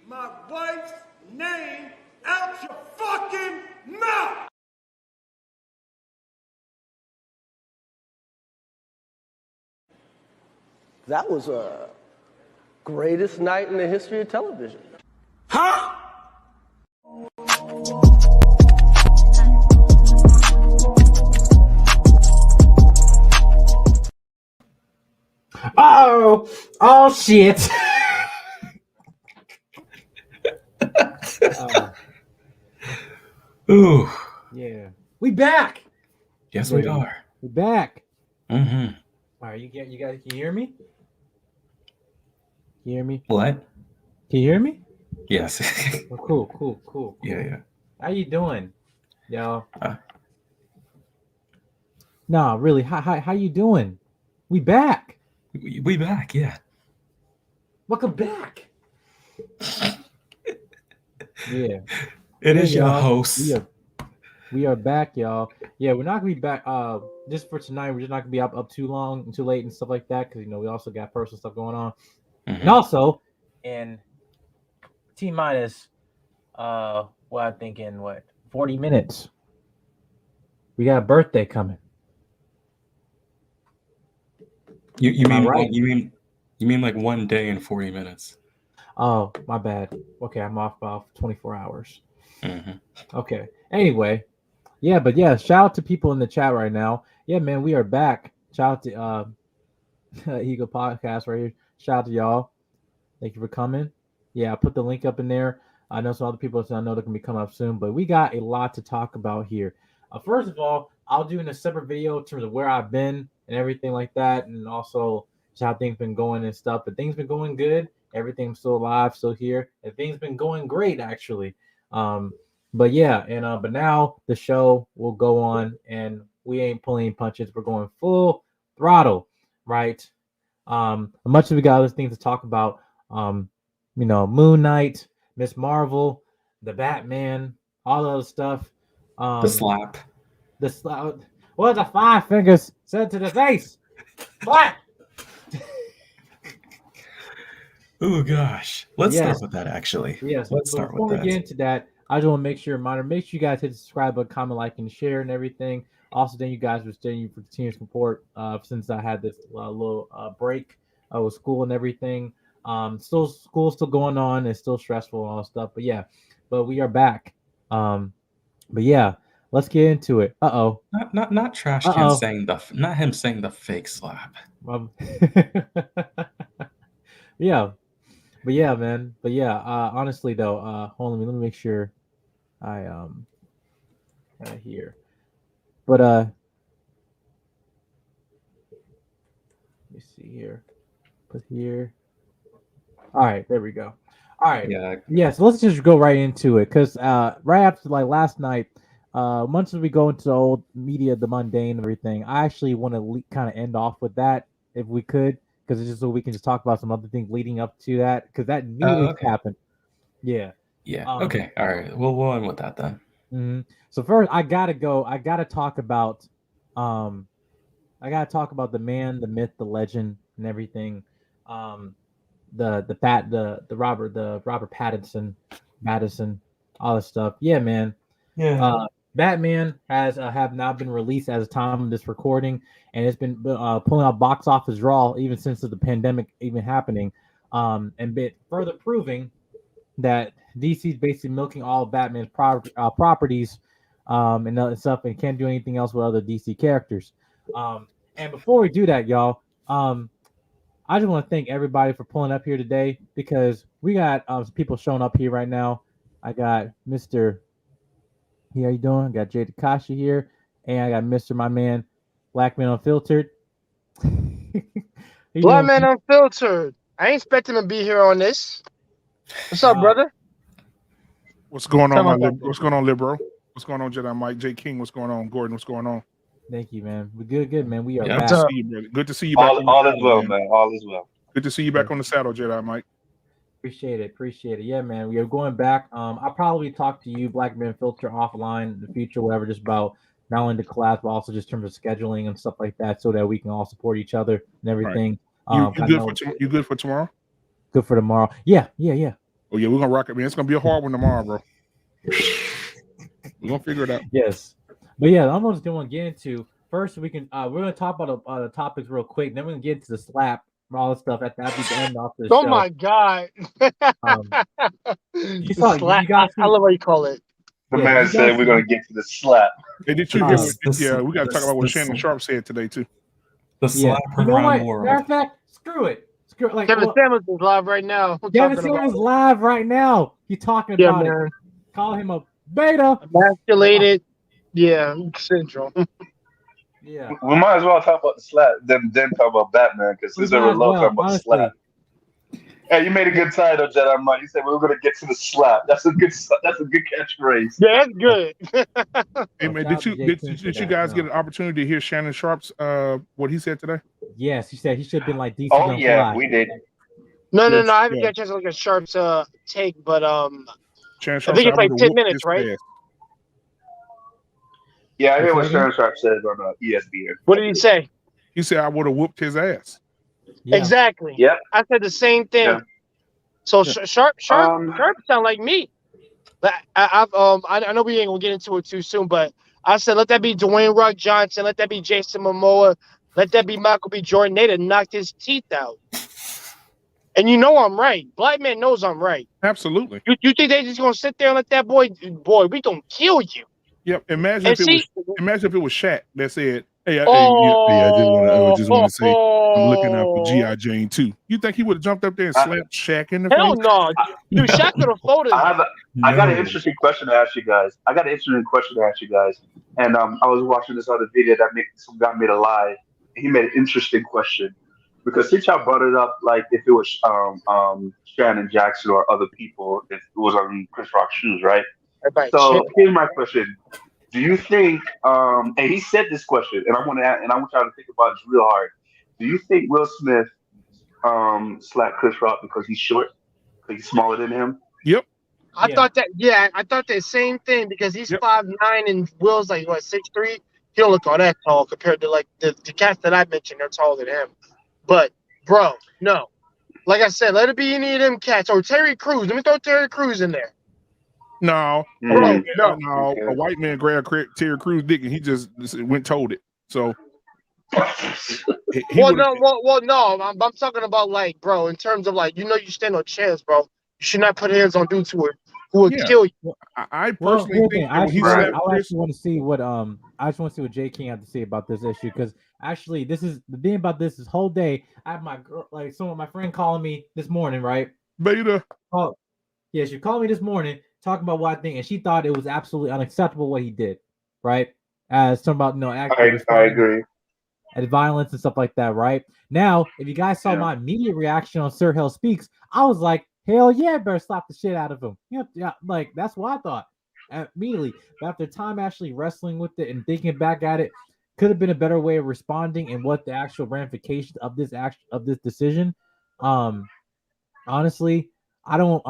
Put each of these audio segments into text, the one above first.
my wife's name out your fucking mouth! That was a greatest night in the history of television. Huh? Oh shit. Ooh. Yeah. We back. Yes, we are. We back. Mm-hmm. All right, you guys can you hear me? Can you hear me? What? Can you hear me? Yes. Oh, cool. Yeah. How you doing, y'all? Uh. No, really. How you doing? We back. We back. Yeah. Welcome back. Yeah. It is your y'all. host. We are back, y'all. Yeah, we're not gonna be back. Just for tonight, we're just not gonna be up too long and too late and stuff like that because we also got personal stuff going on, and also in T minus, I think in 40 minutes, we got a birthday coming. You mean right? You mean like 1 day and 40 minutes? Oh, my bad. Okay, I'm off about 24 hours. Mm-hmm. Okay. Anyway, but shout out to people in the chat right now. Yeah, man, we are back. Shout out to Eagle Podcast right here. Shout out to y'all. Thank you for coming. Yeah, I put the link up in there. I know some other people, I know they're gonna be coming up soon, but we got a lot to talk about here. First of all, I'll do in a separate video in terms of where I've been and everything like that, and also just how things been going and stuff. But things been going good. Everything's still alive, still here, and things been going great actually. But now the show will go on, and we ain't pulling punches. We're going full throttle, right? Much as we got other things to talk about. Moon Knight, Miss Marvel, the Batman, all the other stuff. The slap. The slap. What the 5 fingers said to the face? What? Oh gosh. Let's start with that actually. Yes. Let's start with that. Before we get into that, I just want to make sure you guys hit the subscribe button, comment, like, and share and everything. Also, thank you guys for continuous support since I had this little break with school and everything. School's still going on. It's still stressful and all that stuff. But we are back. Let's get into it. Not Trash Can saying not him saying the fake slap. Man. Honestly though, hold on, let me make sure I right here. But let me see here. Put here. All right, there we go. All right. Yeah. So let's just go right into it, because right after last night, once we go into the old media, the mundane, everything, I actually want to kind of end off with that if we could, because it's just so we can just talk about some other things leading up to that, because that immediately happened. Yeah. Okay. All right. We'll end with that then. Mm-hmm. So first, I gotta talk about the man, the myth, the legend, and everything. The Robert Pattinson, all this stuff. Yeah, man. Yeah. Batman has have now been released as of time of this recording, and it's been pulling out box office draw even since the pandemic even happening, and bit further proving that DC's basically milking all of Batman's properties and other stuff, and can't do anything else with other DC characters. And before we do that, y'all, I just want to thank everybody for pulling up here today, because we got some people showing up here right now. I got Mr. How you doing? I got Jay Takashi here, and I got Mr. My man, Black Man Unfiltered. Black Man Unfiltered. I ain't expecting to be here on this. What's up, brother? What's going on, What's going on, Libro? What's going on, Jedi Mike? J King, what's going on? Gordon, what's going on? Thank you, man. We're good, man. We are back. Good to see you back. All is well, man. All is well. Good to see you back on the saddle, Jedi Mike. Appreciate it. Yeah, man. We are going back. I'll probably talk to you, Black Man Filter, offline in the future, whatever, just about not only the class, but also just in terms of scheduling and stuff like that, so that we can all support each other and everything. Right. You good for tomorrow? Good for tomorrow. Yeah. Oh yeah, we're gonna rock it, man. It's gonna be a hard one tomorrow, bro. We're gonna figure it out. Yes, but yeah, I'm just gonna get into first. We're gonna talk about the topics real quick. Then we're gonna get into the slap, all the stuff at the end of the show. Oh my god! You saw, slap. you guys see, I love what you call it. The man said we're gonna get to the slap. Hey, did you hear what, we gotta talk about what Shannon Sharp said today too. The slap around the world. Matter of fact, screw it. Like Kevin Samuels is live right now. Kevin Samuels is live right now. He's talking about it. Call him a beta. Emasculated. Yeah, syndrome. Yeah. We might as well talk about the slap, then talk about Batman, because this is a low talk about the slap. Hey, you made a good title, Jedi Mike. You said we were gonna get to the slap. That's a good catchphrase. Yeah, that's good. Hey man, did you guys get an opportunity to hear Shannon Sharp's what he said today? Yes, he said he should have been like DC. Oh yeah, we did. No, I haven't got a chance to look at Sharp's take, but Shannon I Sharp think said, it's like 10 minutes, right? Ass. Yeah, I hear what Shannon Sharp said on ESPN. What did he say? He said I would have whooped his ass. Yeah. Exactly. Yep. I said the same thing. Yeah. So Sharp sound like me. But I know we ain't gonna get into it too soon, but I said let that be Dwayne Rock Johnson, let that be Jason Momoa, let that be Michael B. Jordan. They'd have knocked his teeth out. And you know I'm right. Black man knows I'm right. Absolutely. You think they just gonna sit there and let that boy, we gonna kill you? Yep. Imagine if it was Shaq that said, "Hey, I just want to say I'm looking out for G.I. Jane too." You think he would have jumped up there and slapped Shaq in the face? Hell no, dude. Shaq could have folded. I got an interesting question to ask you guys. And I was watching this other video that some guy made a live. He made an interesting question because since y'all brought it up, like if it was Shannon Jackson or other people, if it was on Chris Rock's shoes, right? So here's my question: do you think? And he said this question, and I want y'all to think about this real hard. Do you think Will Smith slapped Chris Rock because he's short, because he's smaller than him? Yep. I thought that same thing because he's 5'9" and Will's like what 6'3". He don't look all that tall compared to like the cats that I mentioned. They're taller than him. But bro, no. Like I said, let it be any of them cats or Terry Crews. Let me throw Terry Crews in there. No. A white man grabbed Terry Crews' dick and he just went and told it. So. No. I'm talking about like, bro, in terms of like, you stand on chance, bro. You should not put hands on dudes who would kill you. I personally think I actually want to see what Jay King had to say about this issue because actually this is the thing about this whole day. I have my girl, like some of my friend calling me this morning, right? Beta. Oh, yeah, she called me this morning talking about what I think, and she thought it was absolutely unacceptable what he did, right? As talking about I agree. And violence and stuff like that, right? Now, if you guys saw my immediate reaction on Sir Hell Speaks, I was like, hell yeah, better slap the shit out of him. Yeah, like that's what I thought immediately. But after time actually wrestling with it and thinking back at it, could have been a better way of responding and what the actual ramifications of this decision. Honestly, I don't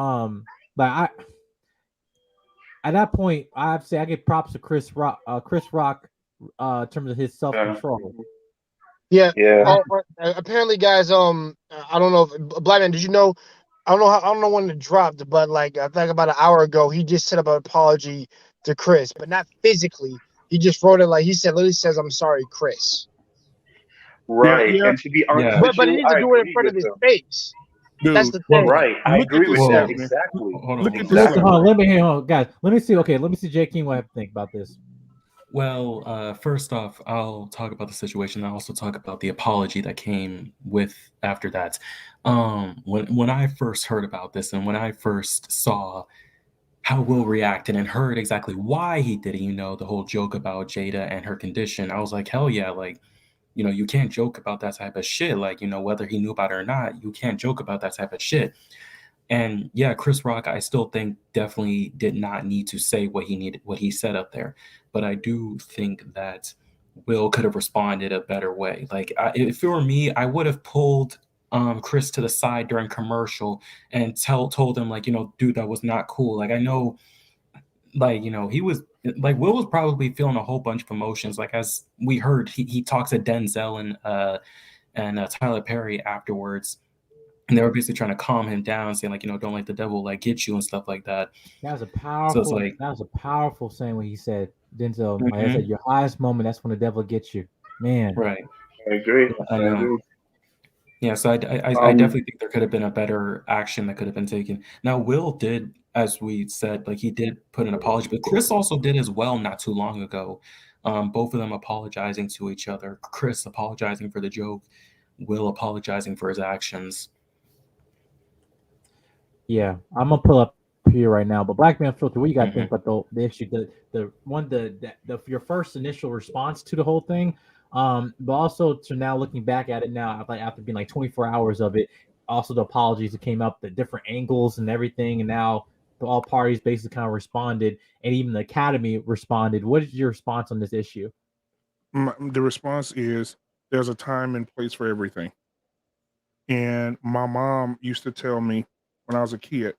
at that point I have to say I give props to Chris Rock in terms of his self-control. Yeah. Apparently, guys. I don't know if Black Man. Did you know? I don't know when it dropped, but like I think about an hour ago, he just set up an apology to Chris, but not physically. He just wrote it like he literally says, "I'm sorry, Chris." Right. Yeah. And to be honest, but he needs to do it in front of his face. Dude, that's the thing. Right. I agree with that. Exactly. Let me guys. Let me see. Okay, let me see Jay King what I think about this. Well, first off, I'll talk about the situation. I'll also talk about the apology that came with after that. When I first heard about this and when I first saw how Will reacted and heard exactly why he did it, the whole joke about Jada and her condition, I was like, hell yeah, like, you can't joke about that type of shit. Like, whether he knew about it or not, you can't joke about that type of shit. And yeah, Chris Rock, I still think definitely did not need to say what he said up there. But I do think that Will could have responded a better way. Like if it were me, I would have pulled Chris to the side during commercial and told him like, dude, that was not cool. Like I know, like, he was like Will was probably feeling a whole bunch of emotions. Like as we heard, he talks to Denzel and Tyler Perry afterwards. And they were basically trying to calm him down, saying like, don't let the devil like get you and stuff like that. That was a So it's powerful. like, That was a powerful saying when he said, Denzel. Like I Mhm. said, your highest moment. That's when the devil gets you, man. right. I agree. I I know. agree. Yeah, so I definitely think there could have been a better action that could have been taken. Now, Will did, as we said, like he did put an apology, but Chris also did as well not too long ago. Both of them apologizing to each other. Chris apologizing for the joke, Will apologizing for his actions. Yeah, I'm gonna pull up here right now. But Black Man Filter, what you got to think about the issue? The your first initial response to the whole thing, but also to now looking back at it now, like after being like 24 hours of it, also the apologies that came up, the different angles and everything, and now all parties basically kind of responded, and even the Academy responded. What is your response on this issue? The response is there's a time and place for everything. And my mom used to tell me when I was a kid,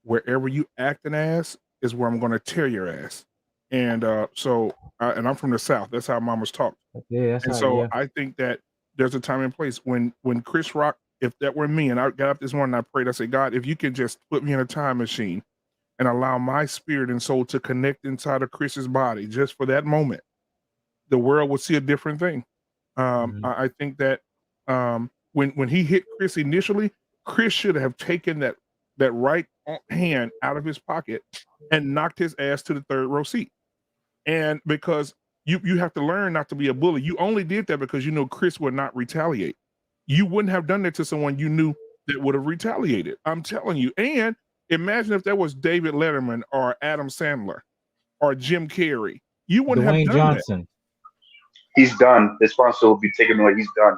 wherever you act an ass is where I'm going to tear your ass. And and I'm from the South. That's how mamas talk. Yeah, that's And how. so Yeah, I think that there's a time and place when Chris Rock, if that were me, and I got up this morning, I prayed, I said, God, if you can just put me in a time machine and allow my spirit and soul to connect inside of Chris's body just for that moment, the world would see a different thing. I think that when he hit Chris initially, Chris should have taken that right hand out of his pocket and knocked his ass to the third row seat. And because you have to learn not to be a bully. You only did that because you know Chris would not retaliate. You wouldn't have done that to someone you knew that would have retaliated. I'm telling you. And imagine if that was David Letterman or Adam Sandler or Jim Carrey. You wouldn't Dwayne have done Johnson. that. He's done. The sponsor will be taken away. He's done.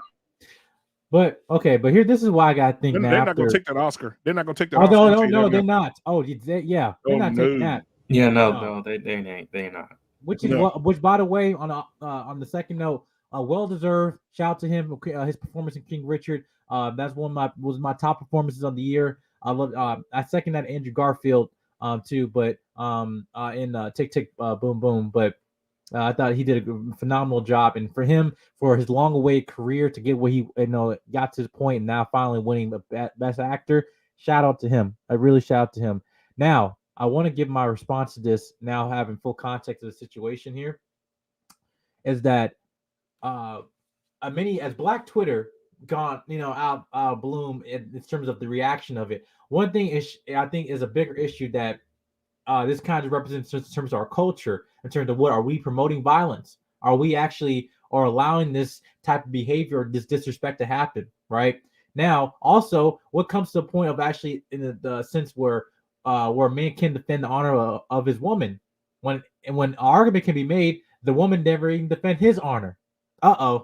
But okay, but here, this is why I got to think now. They're not going to take that Oscar. They're not going to take that Oh Oscar. no, they're not. Oh, yeah, they're not taking that. Yeah, no, they not. Which is which, by the way, on the second note, well deserved. Shout out to him, his performance in King Richard. That's was my top performances of the year. I love. I second that Andrew Garfield too, but in Tick Tick Boom Boom, but. I thought he did a phenomenal job, and for him, for his long-awaited career to get what he got to this point, and now finally winning the Best Actor. Shout out to him. I really shout out to him. Now, I want to give my response to this. Now, having full context of the situation here, is that as Black Twitter gone, out bloom in terms of the reaction of it. One thing is, I think, is a bigger issue that. This kind of represents in terms of our culture, in terms of what are we promoting violence? Are we actually allowing this type of behavior, this disrespect to happen? Right now, also, what comes to the point of actually in the sense where a man can defend the honor of his woman, when an argument can be made, the woman never even defend his honor. I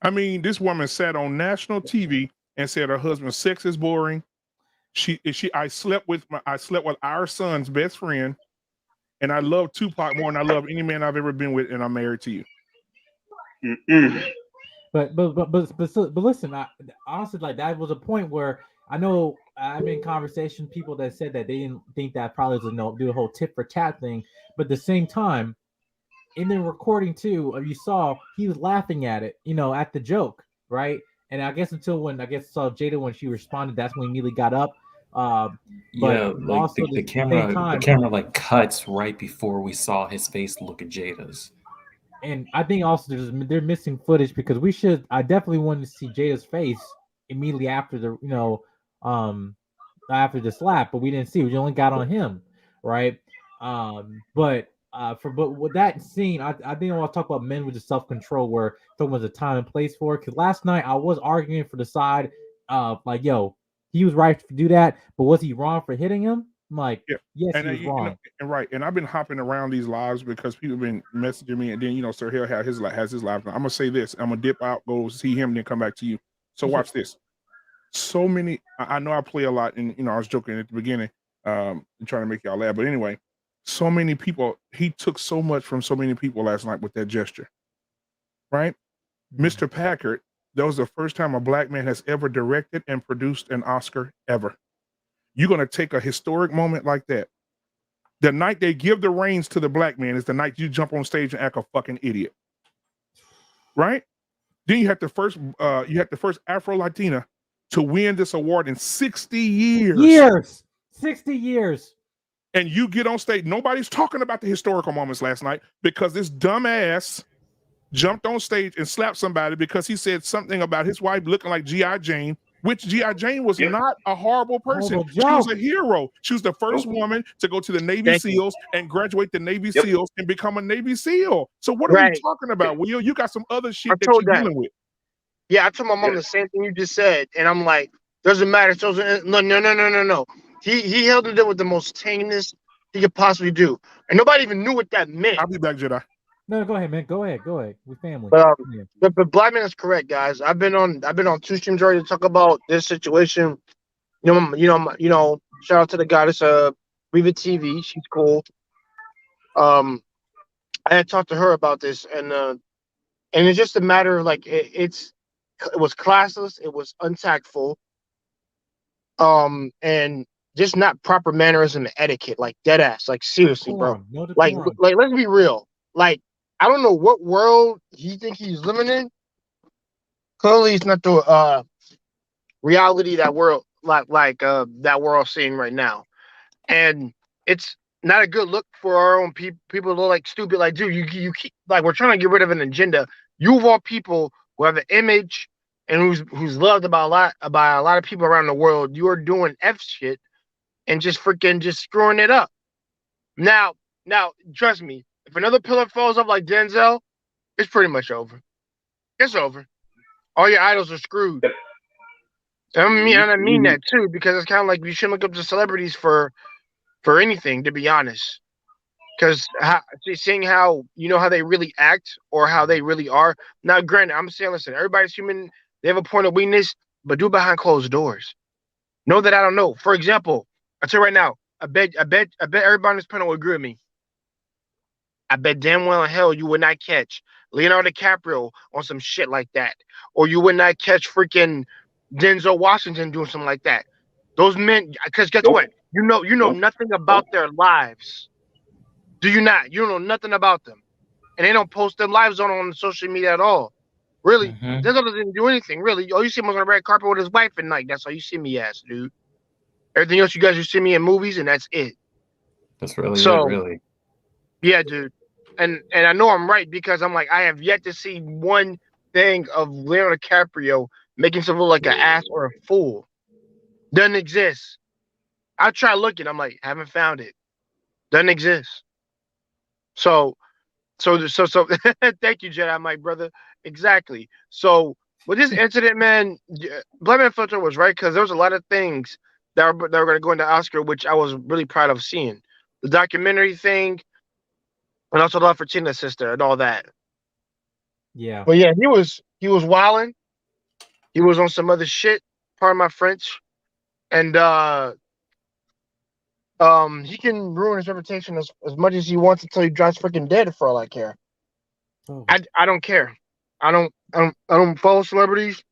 mean, this woman sat on national TV and said her husband's sex is boring. I slept with our son's best friend, and I love Tupac more than I love any man I've ever been with, and I'm married to you. But listen, honestly, like that was a point where I know I'm in conversation people that said that they didn't think that probably was do a whole tit for tat thing, but at the same time, in the recording too, you saw he was laughing at it, at the joke, right? And I guess until when saw Jada when she responded, that's when he immediately got up. But yeah, like also the camera like cuts right before we saw his face look at Jada's. And I think also they're missing footage because I definitely wanted to see Jada's face immediately after after the slap, but we didn't see it. We only got on him, right? But with that scene, I think I want to talk about men with the self-control where there was a time and place for it. Because last night I was arguing for the side of like, yo, he was right to do that, but was he wrong for hitting him? I'm like, yeah. Yes, he was wrong. Right. And I've been hopping around these lives because people have been messaging me, and then Sir Hill has his live now. I'm gonna say this. I'm gonna dip out, go see him, then come back to you. So watch this. So many. I know I play a lot, and I was joking at the beginning, trying to make y'all laugh. But anyway, so many people. He took so much from so many people last night with that gesture. Right, Mr. Packard. That was the first time a Black man has ever directed and produced an Oscar ever. You're going to take a historic moment like that. The night they give the reins to the Black man is the night you jump on stage and act a fucking idiot. Right? Then you had the first Afro Latina to win this award in 60 years. 60 years. And you get on stage. Nobody's talking about the historical moments last night because this dumbass jumped on stage and slapped somebody because he said something about his wife looking like G.I. Jane, which G.I. Jane was not a horrible person. She was a hero. She was the first woman to go to the Navy SEALs and graduate the Navy SEALs and become a Navy SEAL. So what are we talking about, Will? You got some other shit that you're dealing with. Yeah, I told my mom the same thing you just said, and I'm like, doesn't matter. So no. He held it with the most tameness he could possibly do, and nobody even knew what that meant. I'll be back, Jedi. No, go ahead, man. Go ahead. We family. But Black Man is correct, guys. I've been on 2 streams already to talk about this situation. You know. Shout out to the goddess, Riva TV. She's cool. I had talked to her about this, and it's just a matter of like it was classless, it was untactful, and just not proper mannerism and etiquette, like dead ass, like seriously, bro. Like let's be real. Like, I don't know what world he think he's living in. Clearly, it's not the reality that we're that we're all seeing right now, and it's not a good look for our own people. People look like stupid. Like, dude, you keep like we're trying to get rid of an agenda. You of all people who have an image and who's loved by a lot of people around the world, you are doing F shit and just screwing it up. Now, trust me. If another pillar falls off like Denzel, it's pretty much over. It's over. All your idols are screwed. I mean that too, because it's kind of like you shouldn't look up to celebrities for anything, to be honest. Because seeing how how they really act or how they really are. Now, granted, I'm saying, listen, everybody's human. They have a point of weakness, but do behind closed doors. Know that I don't know. For example, I tell you right now, I bet everybody on this panel will agree with me. I bet damn well in hell you would not catch Leonardo DiCaprio on some shit like that. Or you would not catch freaking Denzel Washington doing something like that. Those men, because guess what? You know nothing about their lives. Do you not? You don't know nothing about them. And they don't post their lives on social media at all. Really. Denzel doesn't do anything, really. All you see him on the red carpet with his wife at night. That's all you see me as, dude. Everything else you guys see me in movies, and that's it. That's really it, really. Yeah, dude. And I know I'm right because I'm like, I have yet to see one thing of Leonardo DiCaprio making someone look like an ass or a fool. Doesn't exist. I try looking, I'm like, haven't found it. Doesn't exist. So thank you, Jedi, my brother. Exactly. So with this incident, man, Black Man Filter was right because there was a lot of things that were going to go into Oscar, which I was really proud of seeing. The documentary thing, and also love for Tina's sister and all that. Yeah. But yeah, he was wilding. He was on some other shit, pardon my French. And he can ruin his reputation as much as he wants until he drops freaking dead for all I care. Oh. I don't care. I don't follow celebrities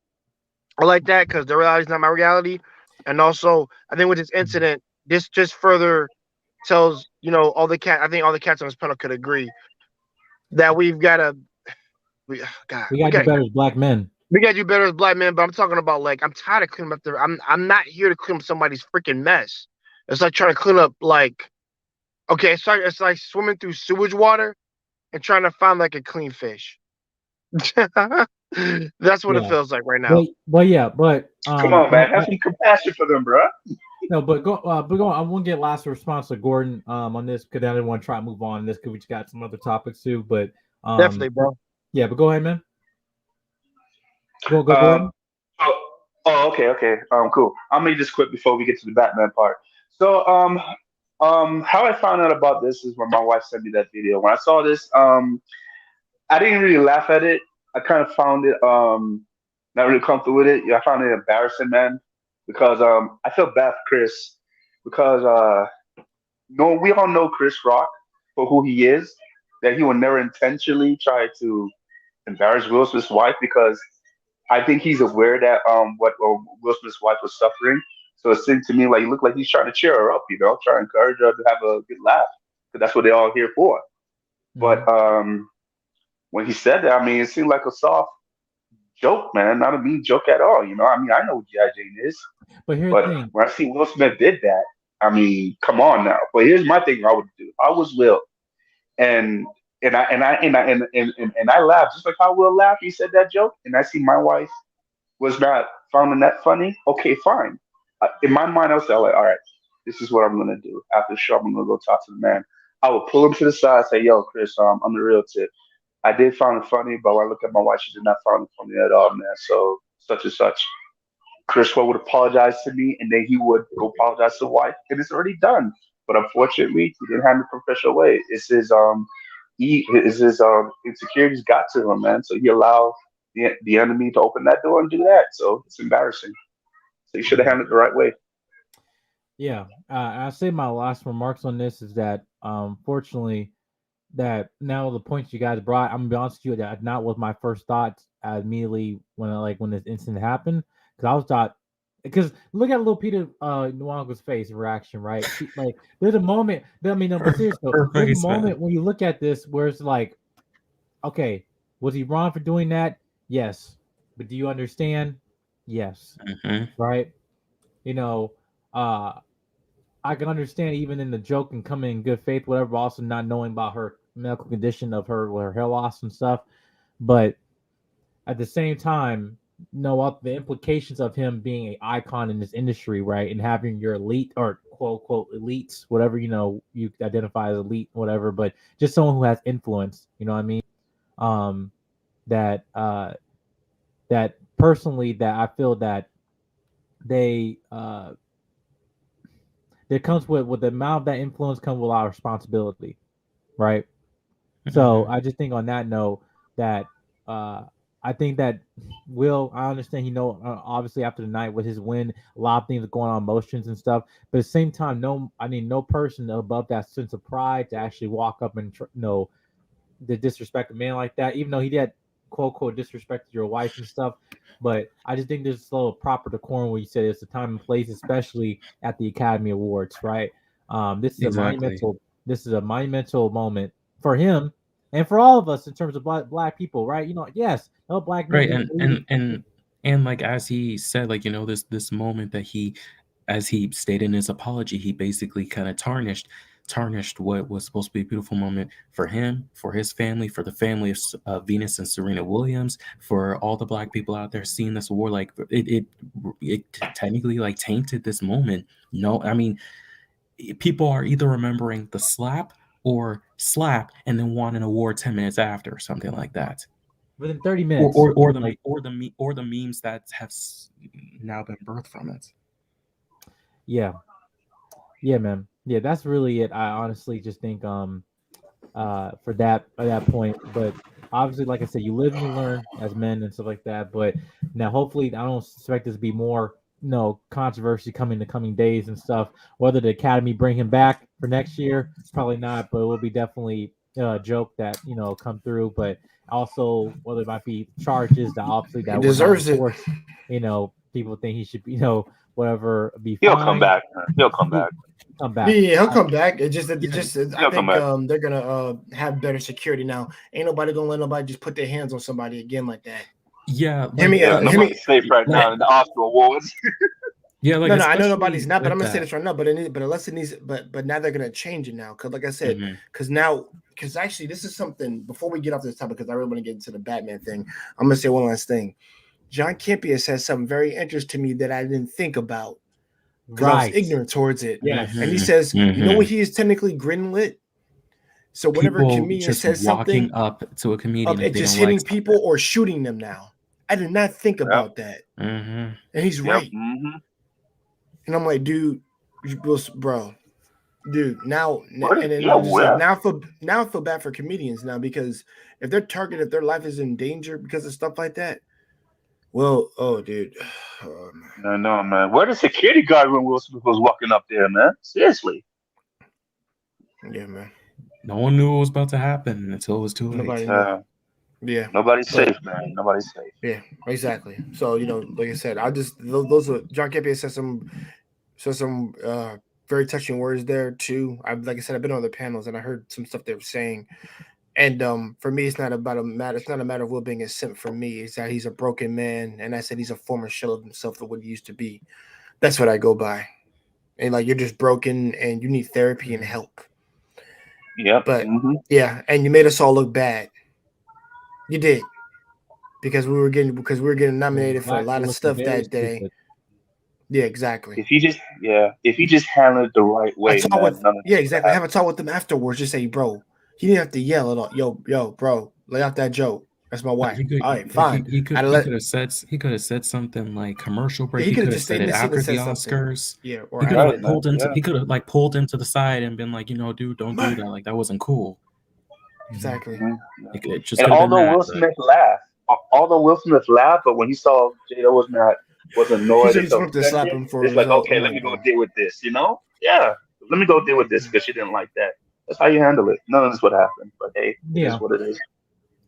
or like that because their reality is not my reality. And also, I think with this incident, this just further tells all the cats on this panel could agree that we gotta do better as black men. We gotta do better as black men. But I'm talking about like I'm tired of cleaning up I'm not here to clean up somebody's freaking mess. It's like trying to clean up it's like swimming through sewage water and trying to find like a clean fish. That's what it feels like right now. But come on, man, have some compassion for them, bro. No, but go. I want to get last response to Gordon on this because I didn't want to try to move on this because we just got some other topics too. But definitely, bro. Yeah, but go ahead, man. Go, Gordon. Okay. Cool. I'll make this quick before we get to the Batman part. So, how I found out about this is when my wife sent me that video. When I saw this, I didn't really laugh at it. I kind of found it not really comfortable with it. I found it embarrassing, man, because I feel bad for Chris because we all know Chris Rock for who he is, that he would never intentionally try to embarrass Will Smith's wife because I think he's aware that what Will Smith's wife was suffering. So it seemed to me like he looked like he's trying to cheer her up, trying to encourage her to have a good laugh because that's what they're all here for. Mm-hmm. But when he said that, I mean, it seemed like a soft joke, man. Not a mean joke at all. You know, I mean, I know what G.I. Jane is, But here's the but thing. when I see Will Smith did that, I mean, come on now. But here's my thing: I would do. I was Will, and and I laughed just like how Will laughed. He said that joke, and I see my wife was not finding that funny. Okay, fine. In my mind, I was like, all right, this is what I'm gonna do. After the show, I'm gonna go talk to the man. I would pull him to the side, say, "Yo, Chris, I'm the real tip. I did find it funny, but when I look at my wife, she did not find it funny at all, man. So such and such." Chris would apologize to me, and then he would go apologize to the wife, and it's already done. But unfortunately, he didn't have the professional way. His insecurities got to him, man. So he allowed the enemy to open that door and do that. So it's embarrassing. So you should have handled it the right way. Yeah, I say my last remarks on this is that, fortunately, that now the points you guys brought, I'm gonna be honest with you, that not was my first thoughts immediately when this incident happened, because look at little Peter Nwanga's face reaction, right? Like there's a moment, I mean, no, but seriously, there's a moment when you look at this where it's like, okay, was he wrong for doing that? Yes, but do you understand? Yes, right. You know, I can understand even in the joke and coming in good faith, whatever, but also not knowing about her medical condition of her hair loss and stuff. But at the same time, what the implications of him being an icon in this industry, right? And having your elite or quote unquote elites, whatever, you identify as elite, whatever, but just someone who has influence, you know what I mean? That personally, that I feel that they there comes with the amount of that influence comes with a lot of responsibility, right? So I just think on that note that I think that I understand, obviously after the night with his win, a lot of things are going on, emotions and stuff. But at the same time, no person above that sense of pride to actually walk up and to disrespect a man like that, even though he did quote unquote disrespect your wife and stuff. But I just think there's a little proper decorum where you said it's a time and place, especially at the Academy Awards, right? This is a monumental moment for him and for all of us in terms of black people, right? Yes, no black men, right, and like as he said, like this moment that as he stated in his apology, he basically kind of tarnished what was supposed to be a beautiful moment for him, for his family, for the family of Venus and Serena Williams, for all the black people out there seeing this award. Like it technically like tainted this moment. No, I mean, people are either remembering the slap or slap and then want an award 10 minutes after or something like that. Within 30 minutes. Or the memes that have now been birthed from it. Yeah. Yeah, man. Yeah, that's really it. I honestly just think for that point. But obviously, like I said, you live and you learn as men and stuff like that. But now hopefully I don't expect this to be more controversy coming the coming days and stuff. Whether the Academy bring him back for next year, probably not, but it will be definitely a joke that come through. But also whether it might be charges that obviously that he deserves it. People think he should be whatever be he'll fine. come back. He'll come back. Yeah, he'll come back. I think they're gonna have better security now. Ain't nobody gonna let nobody just put their hands on somebody again like that. Yeah, nobody's safe right now in the Oscar awards. Yeah, like I know nobody's not, but I'm gonna say this right now. But unless it needs, but now they're gonna change it now because, like I said, because actually this is something. Before we get off this topic, because I really want to get into the Batman thing, I'm gonna say one last thing. John Campea says something very interesting to me that I didn't think about. Because I was ignorant towards it. Yes. And he says, you know what he is technically greenlit? So whenever a comedian says something up to a comedian, it's just hitting people or shooting them now. I did not think about that. And he's right. And I'm like, dude, bro, now I feel bad for comedians now because if they're targeted, if their life is in danger because of stuff like that. Well, dude. No, man. Where the security guard when Will Smith was walking up there, man? Seriously. Yeah, man. No one knew what was about to happen until it was too late. Yeah. Nobody's safe, man. Nobody's safe. Yeah, exactly. So, like I said, those are John Campea said some very touching words there too. Like I said, I've been on the panels and I heard some stuff they were saying. And for me, it's not about a matter. It's not a matter of Will being a simp for me. It's that he's a broken man, and I said he's a former shell of himself to what he used to be. That's what I go by. And like you're just broken, and you need therapy and help. Yeah, but yeah, and you made us all look bad. You did because we were getting nominated for a lot of stuff that day. Stupid. Yeah, exactly. If he just handled it the right way, exactly. Have a talk with them afterwards. Just say, bro, he didn't have to yell at all. Yo, bro, lay off that joke. That's my wife. All right, fine. He could have said something like commercial break. He could have said it after the Oscars. Yeah, or he could have pulled him to the side and been like, dude, don't do that. Like that wasn't cool. Exactly. And although Will Smith laughed, but when he saw Jada was annoyed, to slap him for it's like, okay, let me go deal with this. Yeah, let me go deal with this because she didn't like that. That's how you handle it. None of this would happen, but hey, it's what it is.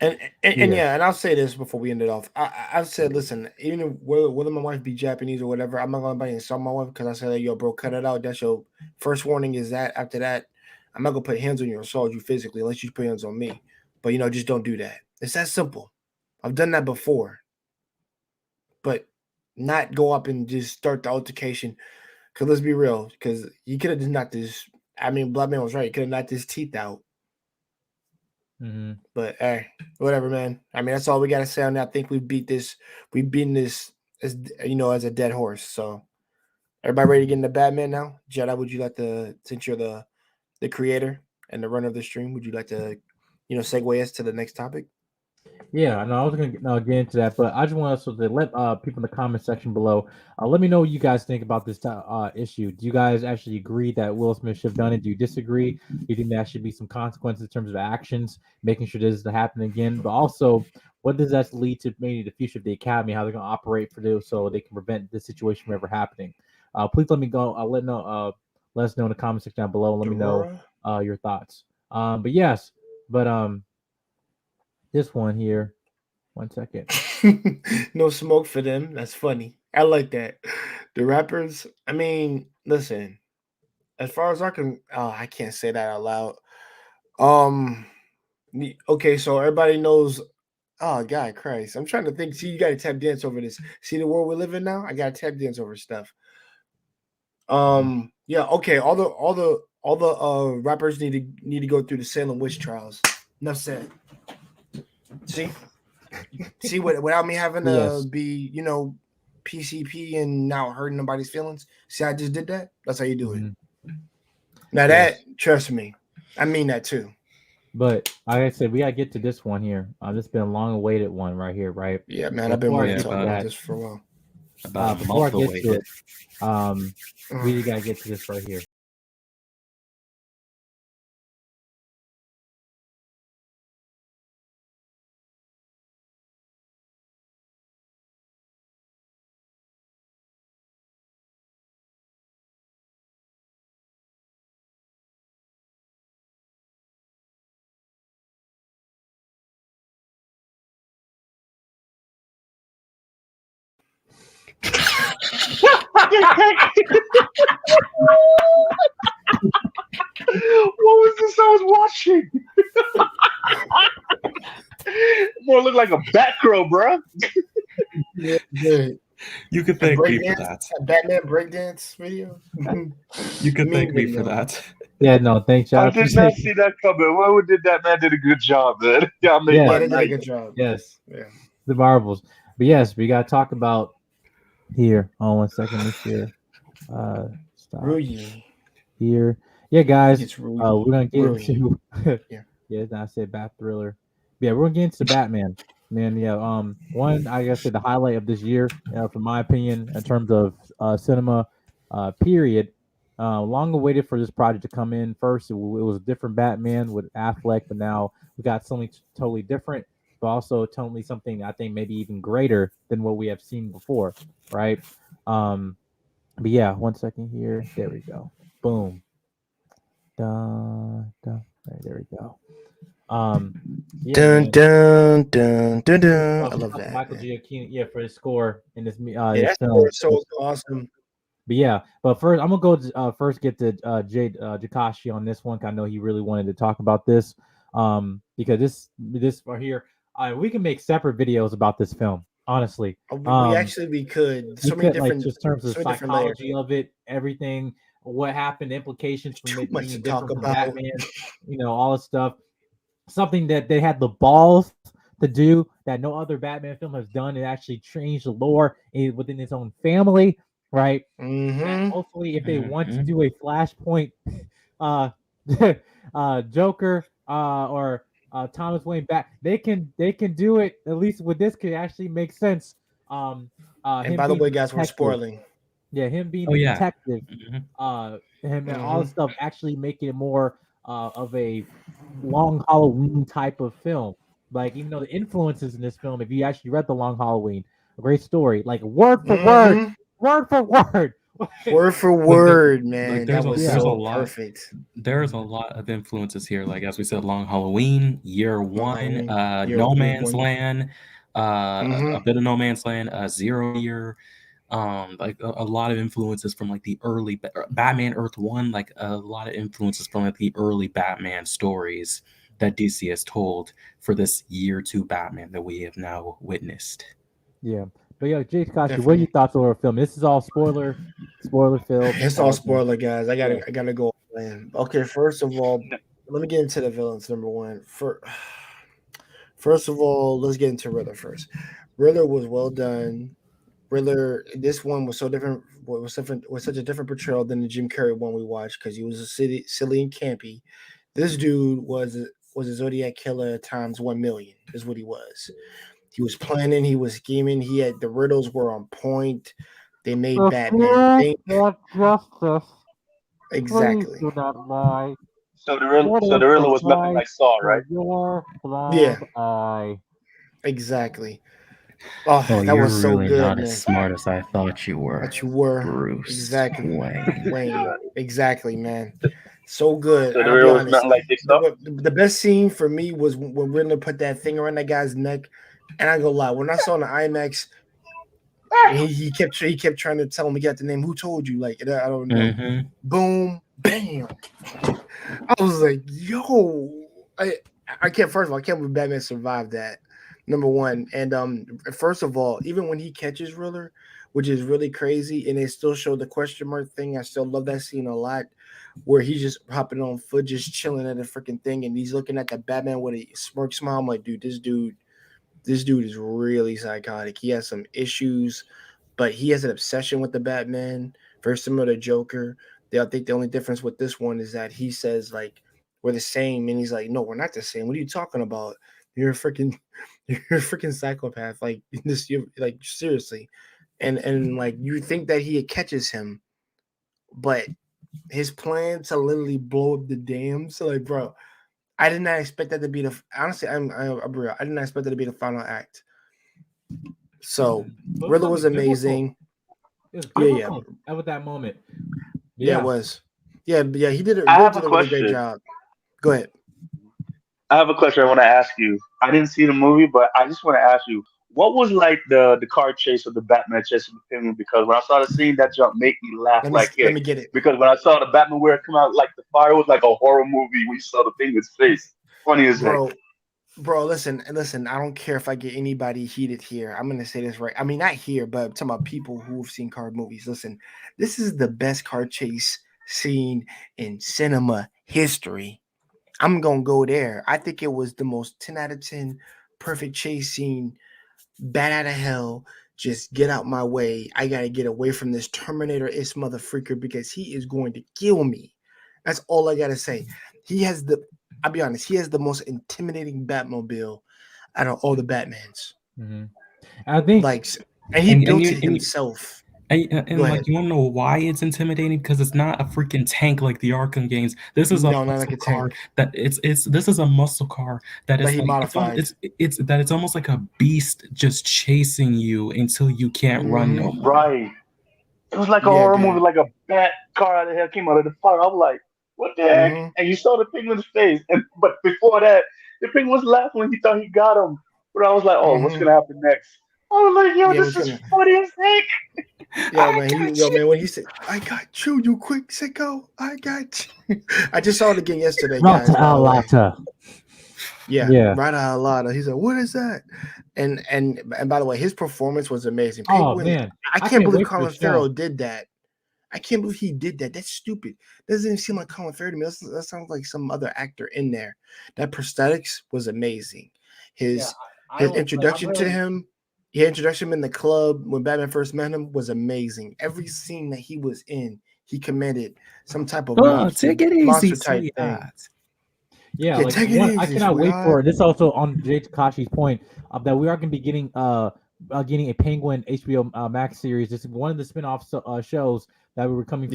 And I'll say this before we end it off. I've said, listen, even whether my wife be Japanese or whatever, I'm not gonna insult my wife because I said, yo, bro, cut it out. That's your first warning. Is that after that, I'm not gonna put hands on you or assault you physically unless you put hands on me. But just don't do that. It's that simple. I've done that before, but not go up and just start the altercation. Because let's be real, because you could have just knocked this. I mean, Black Man was right. He could have knocked his teeth out. Mm-hmm. But hey, whatever, man. I mean, that's all we got to say on that. I think we've beaten this as as a dead horse. So everybody ready to get into Batman now? Jedi, would you like to, since you're the creator and the runner of the stream, would you like to segue us to the next topic? Yeah, no, I was gonna get into that, but I just want to let people in the comment section below let me know what you guys think about this issue. Do you guys actually agree that Will Smith should have done it? Do you disagree? Do you think there should be some consequences in terms of actions, making sure this doesn't happen again? But also, what does that lead to maybe the future of the Academy, how they're gonna operate for this so they can prevent this situation from ever happening? Please let me go. Let us know in the comment section down below. Let me know your thoughts. This one here. 1 second. No smoke for them. That's funny. I like that. The rappers, I mean, listen, as far as I can't say that out loud. Okay, so everybody knows. Oh, God Christ. I'm trying to think. See, you got to tap dance over this. See the world we live in now? I got to tap dance over stuff. Yeah, okay. All the rappers need to go through the Salem witch trials. Enough said. See, without me having to be, PCP and not hurting nobody's feelings. See, I just did that. That's how you do it. Now that, trust me, I mean that too. But like I said, we gotta get to this one here. This has been a long-awaited one right here, right? Yeah, man, I've been waiting to talk about this for a while. Before I get to it, we gotta get to this right here. What was this I was watching? More look like a Batgirl, bro. Yeah. You could thank me for that. Batman breakdance video. You could thank me for that. Yeah, no, thanks, I did not see that coming. Why did that man did a good job, man? Y'all made my they did a night. good job. Yes. Yeah. The Marvels. But yes, we gotta talk about here. Oh, 1 second. This here. Stop. Here. Yeah, guys. We're gonna get into I said Bat Thriller. Yeah, we're gonna get into Batman. Man, yeah. One, I guess, the highlight of this year, from my opinion, in terms of cinema, period. Long awaited for this project to come in. First, it was a different Batman with Affleck, but now we got something totally different, but also totally something I think maybe even greater than what we have seen before, right? But yeah, 1 second here. There we go. Boom. Right, there we go. Dun, dun, dun, dun, dun. I love that. Michael Giacchino, for his score in this that film. score is so awesome. But first I'm gonna go first get to Jade Jakashi on this one. I know he really wanted to talk about this. Because this right here, we can make separate videos about this film. Honestly, we could. So many different, like just terms of so psychology of it, everything, what happened, implications from it being different from Batman, all this stuff. Something that they had the balls to do that no other Batman film has done. It actually changed the lore within its own family, right? And hopefully, if they want to do a Flashpoint, Joker, or Thomas Wayne back, they can do it. At least with this, could actually make sense. And by the way, guys, we're spoiling. Yeah, him being the detective, him and all the stuff actually making it more of a Long Halloween type of film. Like, even though the influences in this film, if you actually read the Long Halloween, a great story, like word for word, word for word, man. Like, there's that was a so lot. Perfect. There's a lot of influences here. Like, as we said, Long Halloween, Year One, No Man's Land, a bit of No Man's Land, Zero Year. Like a lot of influences from like the early Batman Earth One, like a lot of influences from like the early Batman stories that DC has told for this Year 2 Batman that we have now witnessed. Yeah, but Jay Scotty, what are your thoughts on the film? This is all spoiler film. It's all spoiler, guys. I gotta go. Man. Okay, first of all, let me get into the villains. Number one, first of all, let's get into Riddler first. Riddler was well done. Riddler, this one was so different. Was such a different portrayal than the Jim Carrey one we watched because he was a silly and campy. This dude was a Zodiac killer times 1 million. Is what he was. He was planning. He was scheming. The riddles were on point. They made Batman think. Exactly. So the Riddler was nothing like Saw, right? Yeah. Exactly. Oh, that was so really good. Not man. as smart as I thought you were. Bruce. Exactly. Wayne. Exactly, man. So good. So the Riddler was nothing like this stuff. The best scene for me was when Riddler put that thing around that guy's neck. And I go lie, when I saw in the IMAX, he kept trying to tell him he got the name. Who told you? Like, I don't know. Boom, bam. I was like, yo, I can't. First of all, I can't believe Batman survived that. Number one, and first of all, even when he catches Riddler, which is really crazy, and they still show the question mark thing. I still love that scene a lot, where he's just hopping on foot, just chilling at the freaking thing, and he's looking at the Batman with a smirk smile. I'm like, dude, this dude is really psychotic. He has some issues, but he has an obsession with the Batman, very similar to Joker. I think the only difference with this one is that he says, like, we're the same, and he's like, no, we're not the same. What are you talking about? You're a freaking psychopath. Like this, like seriously. And like you think that he catches him, but his plan to literally blow up the dam. So like, bro, I did not expect that to be honestly, I'm real. I did not expect that to be the final act. So Riddler was amazing. It was at that moment. Yeah, it was. Yeah, he did it. I have a really great job. Go ahead. I have a question I want to ask you. I didn't see the movie, but I just want to ask you, what was like the car chase of the Batman chasing the Penguin? Because when I saw the scene, that jump made me laugh let me get it. Because when I saw the Batman where it come out, like the fire was like a horror movie. We saw the Penguin's face. Funny as heck. Bro, listen. I don't care if I get anybody heated here. I'm gonna say this right. I mean, not here, but I'm talking about people who've seen car movies. Listen, this is the best car chase scene in cinema history. I'm gonna go there. I think it was the most 10 out of 10 perfect chase scene. Bat out of hell. Just get out my way. I gotta get away from this Terminator-ish motherfreaker because he is going to kill me. That's all I gotta say. I'll be honest, he has the most intimidating Batmobile out of all the Batmans. Mm-hmm. I think, and he built it himself. And like, you want to know why it's intimidating? Because it's not a freaking tank like the Arkham games. This is a muscle car that this is a muscle car that is like, modified. It's almost like a beast just chasing you until you can't run no more. Right. It was like a horror movie, like a bat car out of hell came out of the fire. I was like, what the heck? And you saw the Penguin's face. But before that, the Penguin was laughing when he thought he got him. But I was like, oh, what's gonna happen next? I was like, yo, this is funny as heck. Man, when he said, I got you, you quick sicko. I got you. I just saw it again yesterday, guys. Yeah. Rada Alada. He's like, what is that? And by the way, his performance was amazing. Man, I can't believe Colin Farrell did that. I can't believe he did that. That's stupid. Doesn't even seem like Colin Farrell to me. That sounds like some other actor in there. That prosthetics was amazing. His introduction to him, introduction in the club when Batman first met him was amazing. Every scene that he was in, he committed some type of monster type thing. Yeah, like I cannot wait for this. Also on Jay Takashi's point that we are going to be getting a Penguin HBO Max series. This is one of the spin-off shows that were coming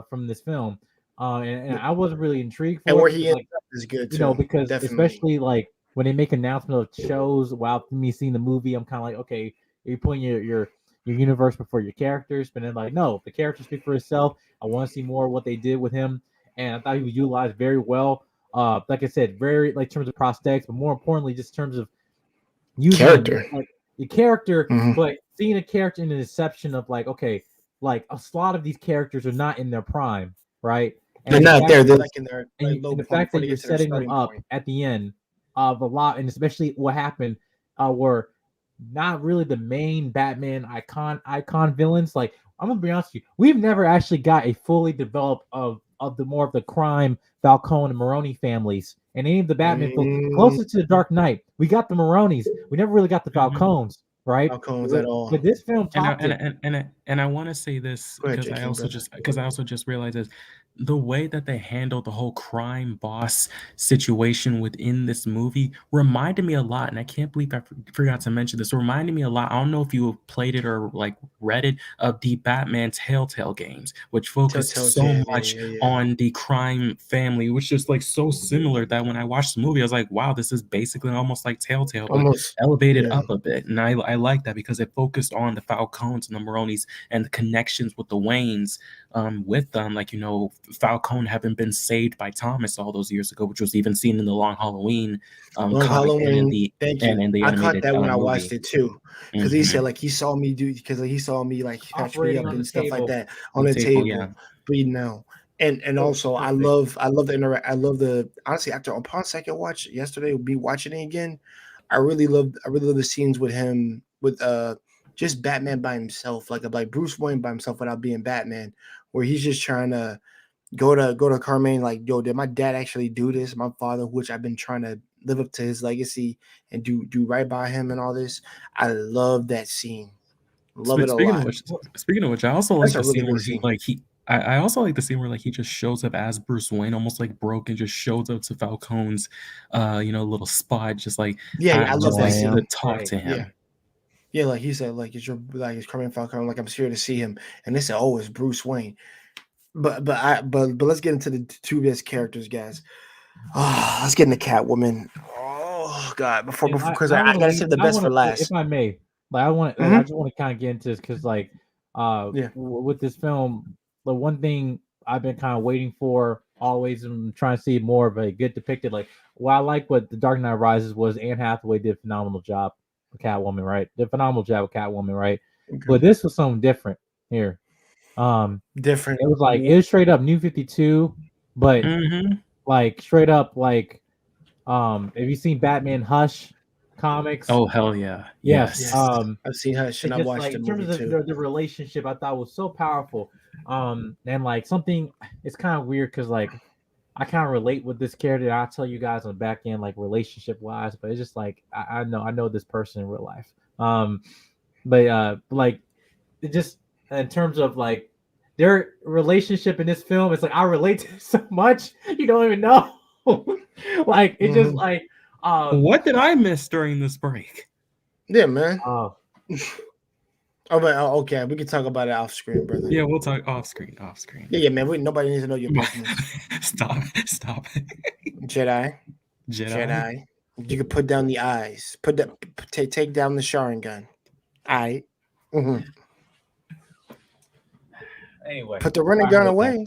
from this film, and I wasn't really intrigued. And where he ends up is good too, because especially like when they make announcement of shows. While me seeing the movie, I'm kind of like, okay, you're putting your universe before your characters, but then like, no, the character speaks for itself. I want to see more of what they did with him, and I thought he was utilized very well. Like I said, very like in terms of prosthetics, but more importantly, just in terms of using character, like the character, but seeing a character in the inception of like, okay, like a lot of these characters are not in their prime, right? And they're not there. They're like in their and the fact that you're setting them up at the end of a lot, and especially what happened, were not really the main Batman icon villains. Like, I'm gonna be honest with you, we've never actually got a fully developed of the more of the crime Falcone and Maroni families and any of the Batman films closest to the Dark Knight. We got the Maronis. We never really got the Falcones, right? Falcones at all. But this film and I want to say this because I also just realized this. The way that they handled the whole crime boss situation within this movie reminded me a lot, and I can't believe I forgot to mention this. It reminded me a lot. I don't know if you played it or like read it, of the Batman Telltale games, which focused so much on the crime family, which is like so similar that when I watched the movie, I was like, wow, this is basically almost like Telltale, but elevated up a bit. And I like that because it focused on the Falcones and the Maronis and the connections with the Waynes with them. Like, Falcone having been saved by Thomas all those years ago, which was even seen in the Long Halloween Halloween and in the I caught that when I movie. watched it too, because he said like he saw me like patch me up and stuff like that on the table, bleeding out. And also I love the honestly after upon second watch yesterday, be watching it again. I really love the scenes with him with just Batman by himself, like Bruce Wayne by himself without being Batman, where he's just trying to go to Carmine, like, yo, did my dad actually do this? My father, which I've been trying to live up to his legacy and do right by him and all this. I love that scene. Love it a lot. Speaking of which, I also like the scene where I also like the scene where like he just shows up as Bruce Wayne, almost like broke, and just shows up to Falcone's little spot, just like I love that scene. To talk to him. Yeah, like he said, like it's Carmine Falcone, like I'm here to see him, and they said, oh, it's Bruce Wayne. But let's get into the two best characters, guys. Let's get into Catwoman. Oh God, because I gotta save the best for last. If I may, like I just want to kind of get into this because like with this film, the one thing I've been kind of waiting for always, and trying to see more of a good depicted. Like, I like what The Dark Knight Rises was. Anne Hathaway did a phenomenal job with Catwoman, right? Did a phenomenal job with Catwoman, right? Okay. But this was something different here. Different. It was like it was straight up New 52, but like straight up like have you seen Batman Hush comics? Oh hell yeah. Yes. I've seen Hush and I watched like, it. In terms of the relationship, I thought was so powerful. And like something it's kind of weird because like I kind of relate with this character. I'll tell you guys on the back end, like relationship wise, but it's just like I know this person in real life. But like it just in terms of like their relationship in this film, it's like I relate to it so much you don't even know. Like it just like what did I miss during this break? Yeah, man. Okay, we can talk about it off screen, brother. Yeah, we'll talk off screen. Yeah, man. Nobody needs to know your business. Stop. Jedi. You can put down the eyes. Take down the Sharingan. All right. Anyway, put the running gun away.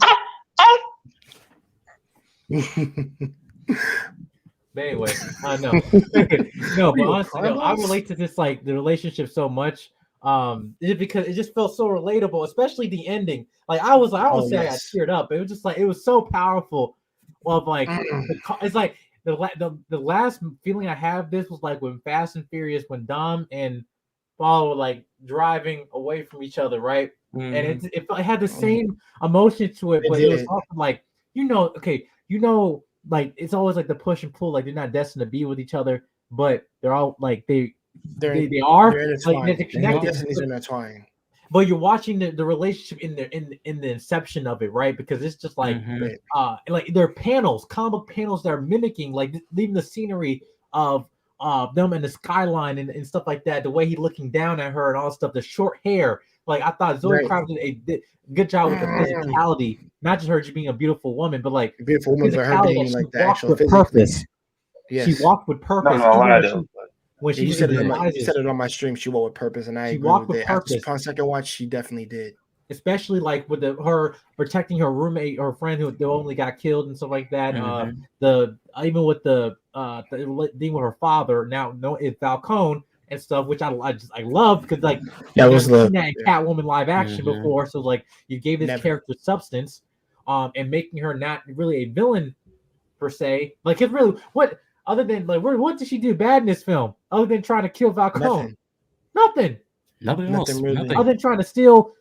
But anyway, no, but honestly, I relate to this like the relationship so much. Because it just felt so relatable, especially the ending. Like I was like, I don't say I got teared up. It was just like it was so powerful. Of like, it's like the last feeling I have this was like when Fast and Furious, when Dom and Paul were like driving away from each other, right? And it had the same emotion to it, but it was also like, like it's always like the push and pull, like they're not destined to be with each other, but they're all like they are like they're connected. They're intertwined. But you're watching the relationship in the inception of it, right? Because it's just like like there are panels, comic book panels that are mimicking, like leaving the scenery of them and the skyline and stuff like that. The way he's looking down at her and all stuff, the short hair. Like I thought Zoe Kravitz did a good job with the physicality, not just her just being a beautiful woman, but like beautiful woman, but her being like the actual purpose. Yes. She walked with purpose. When she said it on my stream, she walked with purpose, and I agree with it. Upon second watch, she definitely did. Especially like with her protecting her roommate or friend who only got killed and stuff like that. Even with the thing with her father now, it's Falcone and stuff, which I love because like that was seen that in Catwoman live action before, so like you gave this character substance, and making her not really a villain per se. Like it's really what. Other than like, what did she do bad in this film? Other than trying to kill Falcone, nothing else. Really. Nothing. Other than trying to steal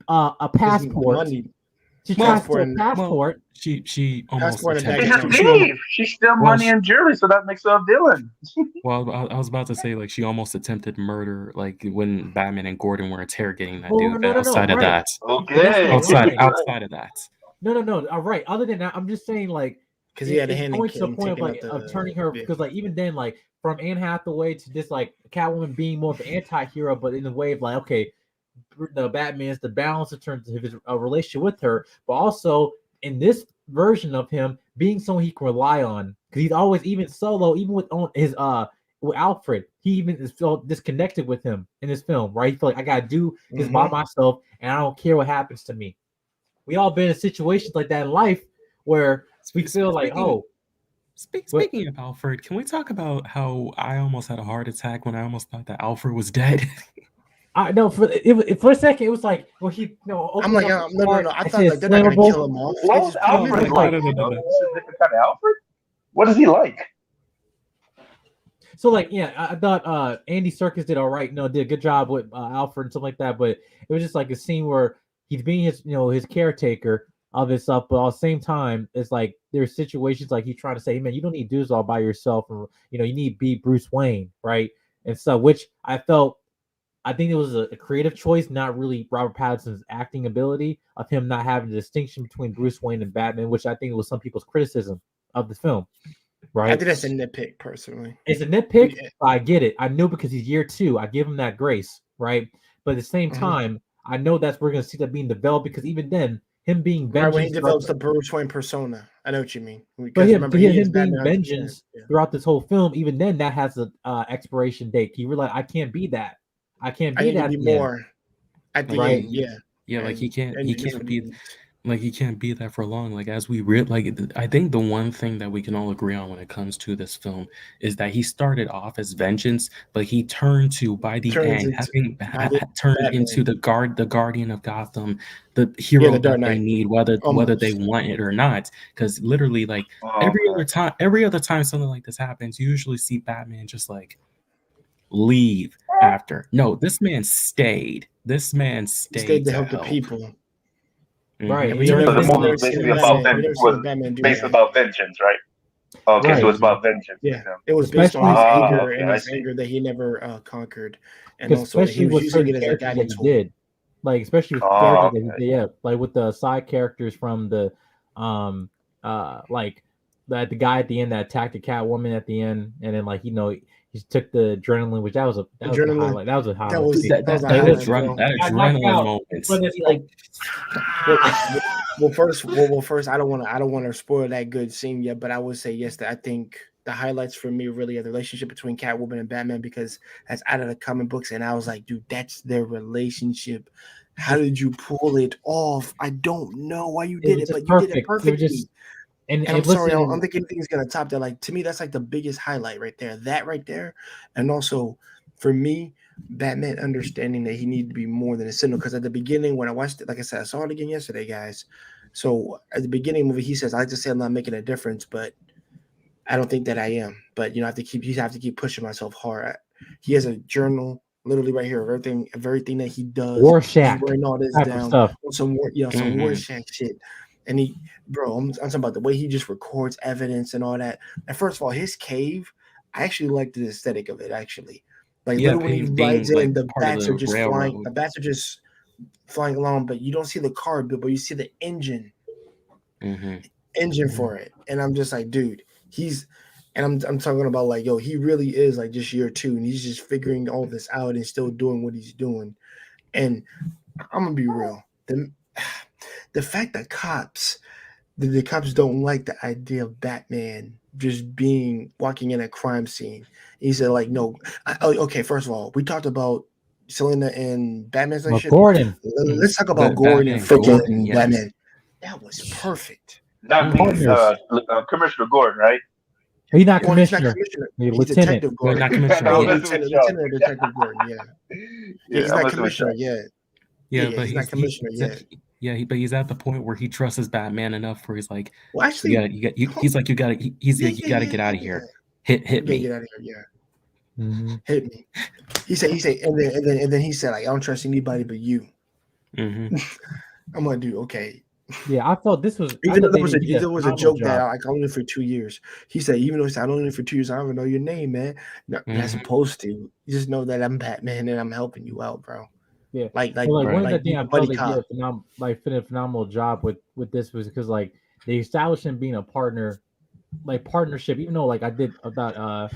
a passport. She tried to steal a passport. She almost. She's a thief. She steals money and jewelry, so that makes her a villain. Well, I was about to say like she almost attempted murder, like when Batman and Gordon were interrogating that dude. But outside of that, outside of that, no. All right. Other than that, I'm just saying like. Because he had a hand in to the point of like of turning her because like even then like from Anne Hathaway to this like Catwoman being more of an anti-hero, but in the way of like okay, the Batman's the balance in terms of his relationship with her, but also in this version of him being someone he can rely on because he's always even solo, even with his with Alfred, he even is felt disconnected with him in this film, right? He feel like I gotta do this by myself and I don't care what happens to me. We all been in situations like that in life where we feel like, Speaking of Alfred, can we talk about how I almost had a heart attack when I almost thought that Alfred was dead? I know for a second it was like, well, he I'm like, no. I thought like they're not gonna kill him off. What was Alfred like? This is a different kind of Alfred. What is he like? So like, yeah, I thought Andy Serkis did all right. Did a good job with Alfred and stuff like that. But it was just like a scene where he's being his caretaker of his stuff, but at the same time, it's like there's situations like he's trying to say, hey, man, you don't need to do this all by yourself, and you need to be Bruce Wayne, right? And so, which I think it was a creative choice, not really Robert Pattinson's acting ability of him not having the distinction between Bruce Wayne and Batman, which I think was some people's criticism of the film, right? I think that's a nitpick, personally. It's a nitpick. Yeah. I get it. I knew because he's year 2. I give him that grace, right? But at the same time, I know we're going to see that being developed because even then. Him being vengeance when he develops the Bruce Wayne persona. I know what you mean. But him being vengeance throughout this whole film, even then that has an expiration date. He realized I can't be that. I can't be that. Be more at the end. Yeah, like he can't be like he can't be that for long. Like as we I think the one thing that we can all agree on when it comes to this film is that he started off as vengeance, but he turned to by the end having turned into the guardian of Gotham, the hero that they need, whether they want it or not. Because literally, like every other time something like this happens, you usually see Batman just like leave after. No, this man stayed. He stayed to help the people. Right. So the movie is basically about vengeance, right? Okay, right. So it's about vengeance. Yeah, it was based on his anger and his anger that he never conquered, and also he was using it as a guiding tool. Did like especially with characters that he did, like with the side characters from the like that the guy at the end that attacked the Catwoman at the end, and then like he took the adrenaline, which that was a highlight. That was a highlight. That adrenaline moment. Like, first, I don't want to spoil that good scene yet, but I would say yes. That I think the highlights for me really are the relationship between Catwoman and Batman because that's out of the comic books, and I was like, dude, that's their relationship. How did you pull it off? I don't know why you did it, but you did it perfectly. And I'm sorry, I don't think anything's gonna top that. Like to me, that's like the biggest highlight right there. That right there, and also for me, Batman understanding that he needed to be more than a Sentinel. Because at the beginning, when I watched it, like I said, I saw it again yesterday, guys. So at the beginning of the movie, he says, "I just say I'm not making a difference," but I don't think that I am, but you have to keep pushing myself hard. He has a journal literally right here of everything that he does. Rorschach. He's writing all this down. Stuff. Some Rorschach shit. And I'm talking about the way he just records evidence and all that. And first of all, his cave, I actually like the aesthetic of it. Actually, like literally when he rides in, the bats are just flying. The bats are just flying along, but you don't see the car, but you see the engine for it. And I'm just like, dude, I'm talking about like, yo, he really is like just year 2, and he's just figuring all this out and still doing what he's doing. And I'm gonna be real, the fact that the cops don't like the idea of Batman just walking in a crime scene. He said like, no, okay. First of all, we talked about Selena and Batman's like shit. Gordon. Let's talk about Gordon and freaking Batman. That was perfect. That means Commissioner Gordon, right? He's not commissioner. He's Lieutenant. Detective Gordon. Not commissioner. Lieutenant Detective Gordon. Yeah. He's not commissioner yet. Yeah, but he's not commissioner yet. Yeah, but he's at the point where he trusts Batman enough where he's like, well, actually, he's like, you gotta get out of here. Hit me. Get out of here, yeah. Hit me. He said, and then he said, like, I don't trust anybody but you. I'm gonna do okay. Yeah, I thought this was. Even though there was a joke that I only for 2 years. He said, even though I only for 2 years, I don't even know your name, man. No, you're not supposed to. You just know that I'm Batman and I'm helping you out, bro. Yeah, like one of the things I felt they did a phenomenal job with this was because like they established him being a partnership. Even though like I did a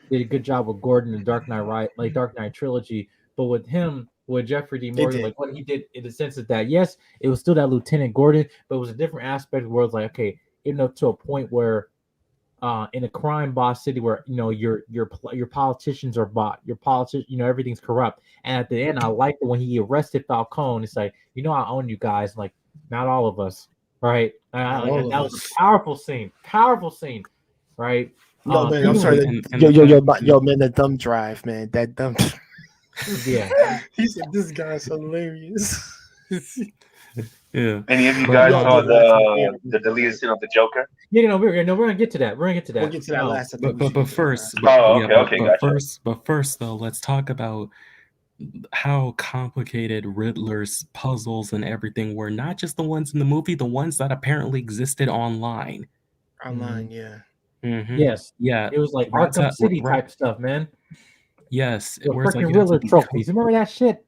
good job with Gordon and Dark Knight trilogy, but with him. With Jeffrey D. Morgan, like what he did in the sense of that, yes, it was still that Lieutenant Gordon, but it was a different aspect where it's like, okay, even up to a point where in a crime boss city where your politicians are bought, everything's corrupt. And at the end, I liked it when he arrested Falcone. It's like, I own you guys, like not all of us, right? That was a powerful scene, right? No, man, I'm sorry. Yo, man, that thumb drive, man, that thumb. Yeah, he said this guy's hilarious. Yeah. Any of you guys saw the deleted scene of the Joker? Yeah, we're gonna get to that. We'll get to that last. But first, gotcha. But first, though, let's talk about how complicated Riddler's puzzles and everything were. Not just the ones in the movie, the ones that apparently existed online. Yeah. Yes. Yeah. It was like Arkham City type stuff, man. Yes, it was like Riddler trophies. Remember that shit?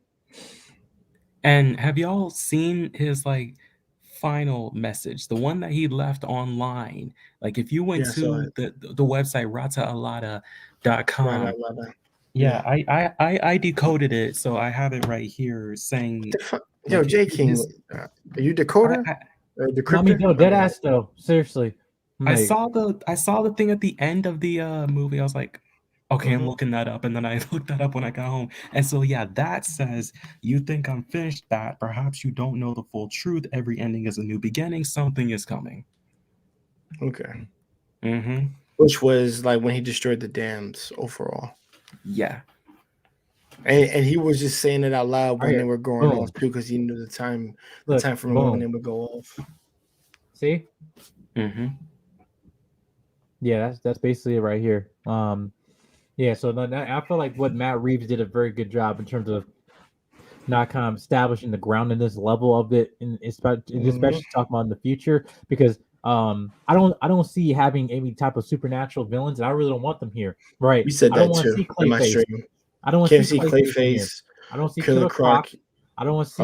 And have y'all seen his like final message, the one that he left online? Like if you went to the website rataalada.com, I decoded it, so I have it right here saying, "Yo, J King, are you decoder? No, dead ass though. Seriously, I saw the thing at the end of the movie. I was like, okay, I'm looking that up, and then I looked that up when I got home. And so, yeah, that says, you think I'm finished, Bat. Perhaps you don't know the full truth. Every ending is a new beginning. Something is coming. Okay. Which was like when he destroyed the dams overall. Yeah. And he was just saying it out loud when they were going off, too, because he knew the time from when they would go off. See? Yeah, that's basically it right here. Yeah, so I feel like what Matt Reeves did a very good job in terms of not kind of establishing the groundedness level of it, and especially talking about in the future, because I don't see having any type of supernatural villains, and I really don't want them here. Right? You said that too. In my stream. I don't want to see Clayface. I don't see Killer Croc. I don't want to see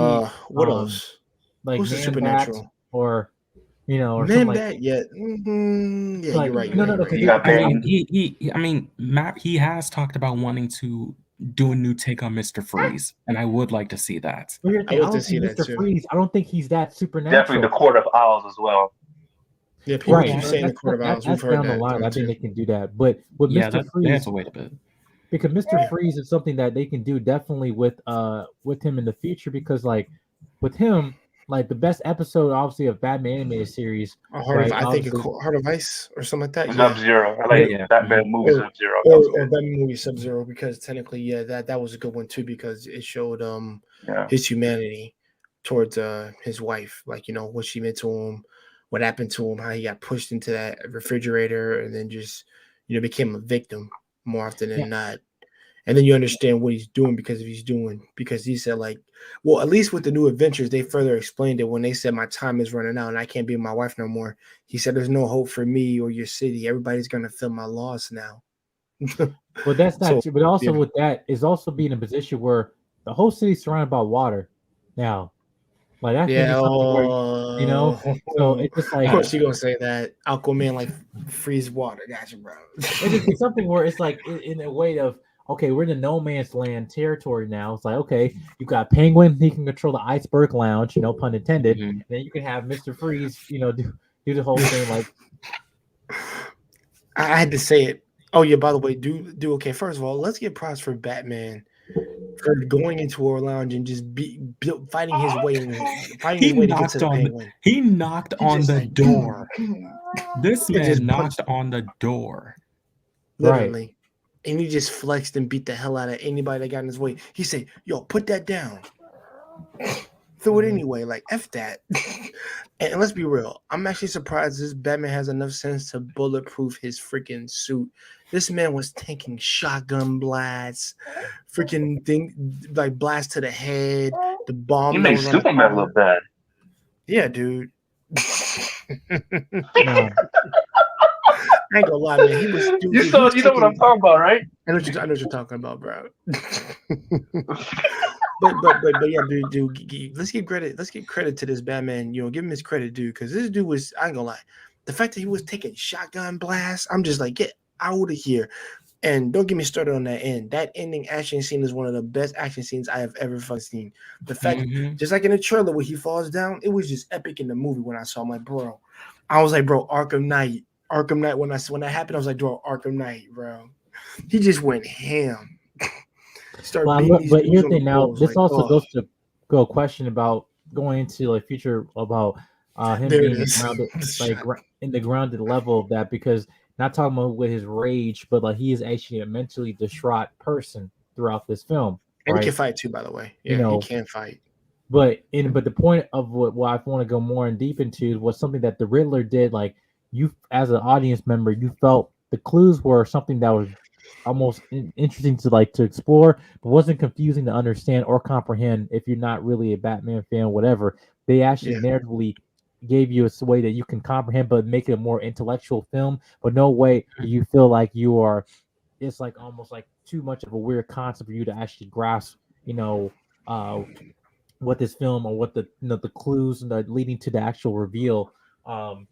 what else? Like who's the supernatural or or Man something Bat yet? Yeah, like, you're right. I mean, Matt, he has talked about wanting to do a new take on Mr. Freeze, and I would like to see that. I want to see that Mr. too. Freeze, I don't think he's that supernatural. Definitely the Court of Owls as well. Yeah, people keep saying the Court of Owls. We've heard that. I think they can do that, but with Mr. Freeze, they have to wait a bit. Because Mr. Freeze is something that they can do definitely with him in the future, because like with him. Like the best episode, obviously, of Batman animated series. Heart of Ice or something like that. Sub-Zero. I like Batman movie Sub-Zero. Or Batman movie Sub-Zero, because technically, that was a good one too, because it showed his humanity towards his wife, like what she meant to him, what happened to him, how he got pushed into that refrigerator and then just, became a victim more often than not. And then you understand what he's doing because he said, like, well, at least with the New Adventures, they further explained it when they said my time is running out and I can't be with my wife no more. He said, there's no hope for me or your city. Everybody's going to feel my loss now. Well, that's not true. But also with that is also being in a position where the whole city's surrounded by water now. Like that can be something where, so it's just like, of course you're gonna say that Aquaman like freeze water. Gotcha, bro. It's something where it's like in a way of, okay, we're in the no man's land territory now. It's like, okay, you got Penguin, he can control the iceberg lounge, pun intended. Mm-hmm. And then you can have Mr. Freeze, do the whole thing. Like, I had to say it. Oh yeah, by the way, do okay. First of all, let's give props for Batman for going into a lounge and just fighting his way to get to the Penguin. He knocked on the door. This man knocked on the door. Literally. Right. And he just flexed and beat the hell out of anybody that got in his way. He said, yo, put that down. Threw it anyway. Like, F that. And let's be real. I'm actually surprised this Batman has enough sense to bulletproof his freaking suit. This man was taking shotgun blasts, freaking thing, like blast to the head, the bomb. He made Superman look bad. Yeah, dude. No. I ain't gonna lie, man. He was. Dude, you know what I'm talking about, right? I know what you're talking about, bro. but yeah, dude. Let's give credit. Let's give credit to this Batman. Give him his credit, dude. Because this dude was. I ain't gonna lie. The fact that he was taking shotgun blasts, I'm just like, get out of here. And don't get me started on that end. That ending action scene is one of the best action scenes I have ever fucking seen. The fact, just like in the trailer where he falls down, it was just epic in the movie when I saw him. Like, bro, I was like, bro, Arkham Knight. When that happened, I was like, bro, Arkham Knight, bro. He just went ham. But here's the thing now. This also goes to a question about going into like future about him being grounded, like in the grounded level of that, because not talking about with his rage, but like he is actually a mentally distraught person throughout this film. And he can fight too, by the way. Yeah, he can fight. But the point of what I want to go more in deep into was something that the Riddler did. Like, you, as an audience member, you felt the clues were something that was almost interesting to explore, but wasn't confusing to understand or comprehend if you're not really a Batman fan, whatever. They actually narratively gave you a way that you can comprehend, but make it a more intellectual film. But no way do you feel like you are. It's like almost like too much of a weird concept for you to actually grasp. What this film or what the clues and the leading to the actual reveal. And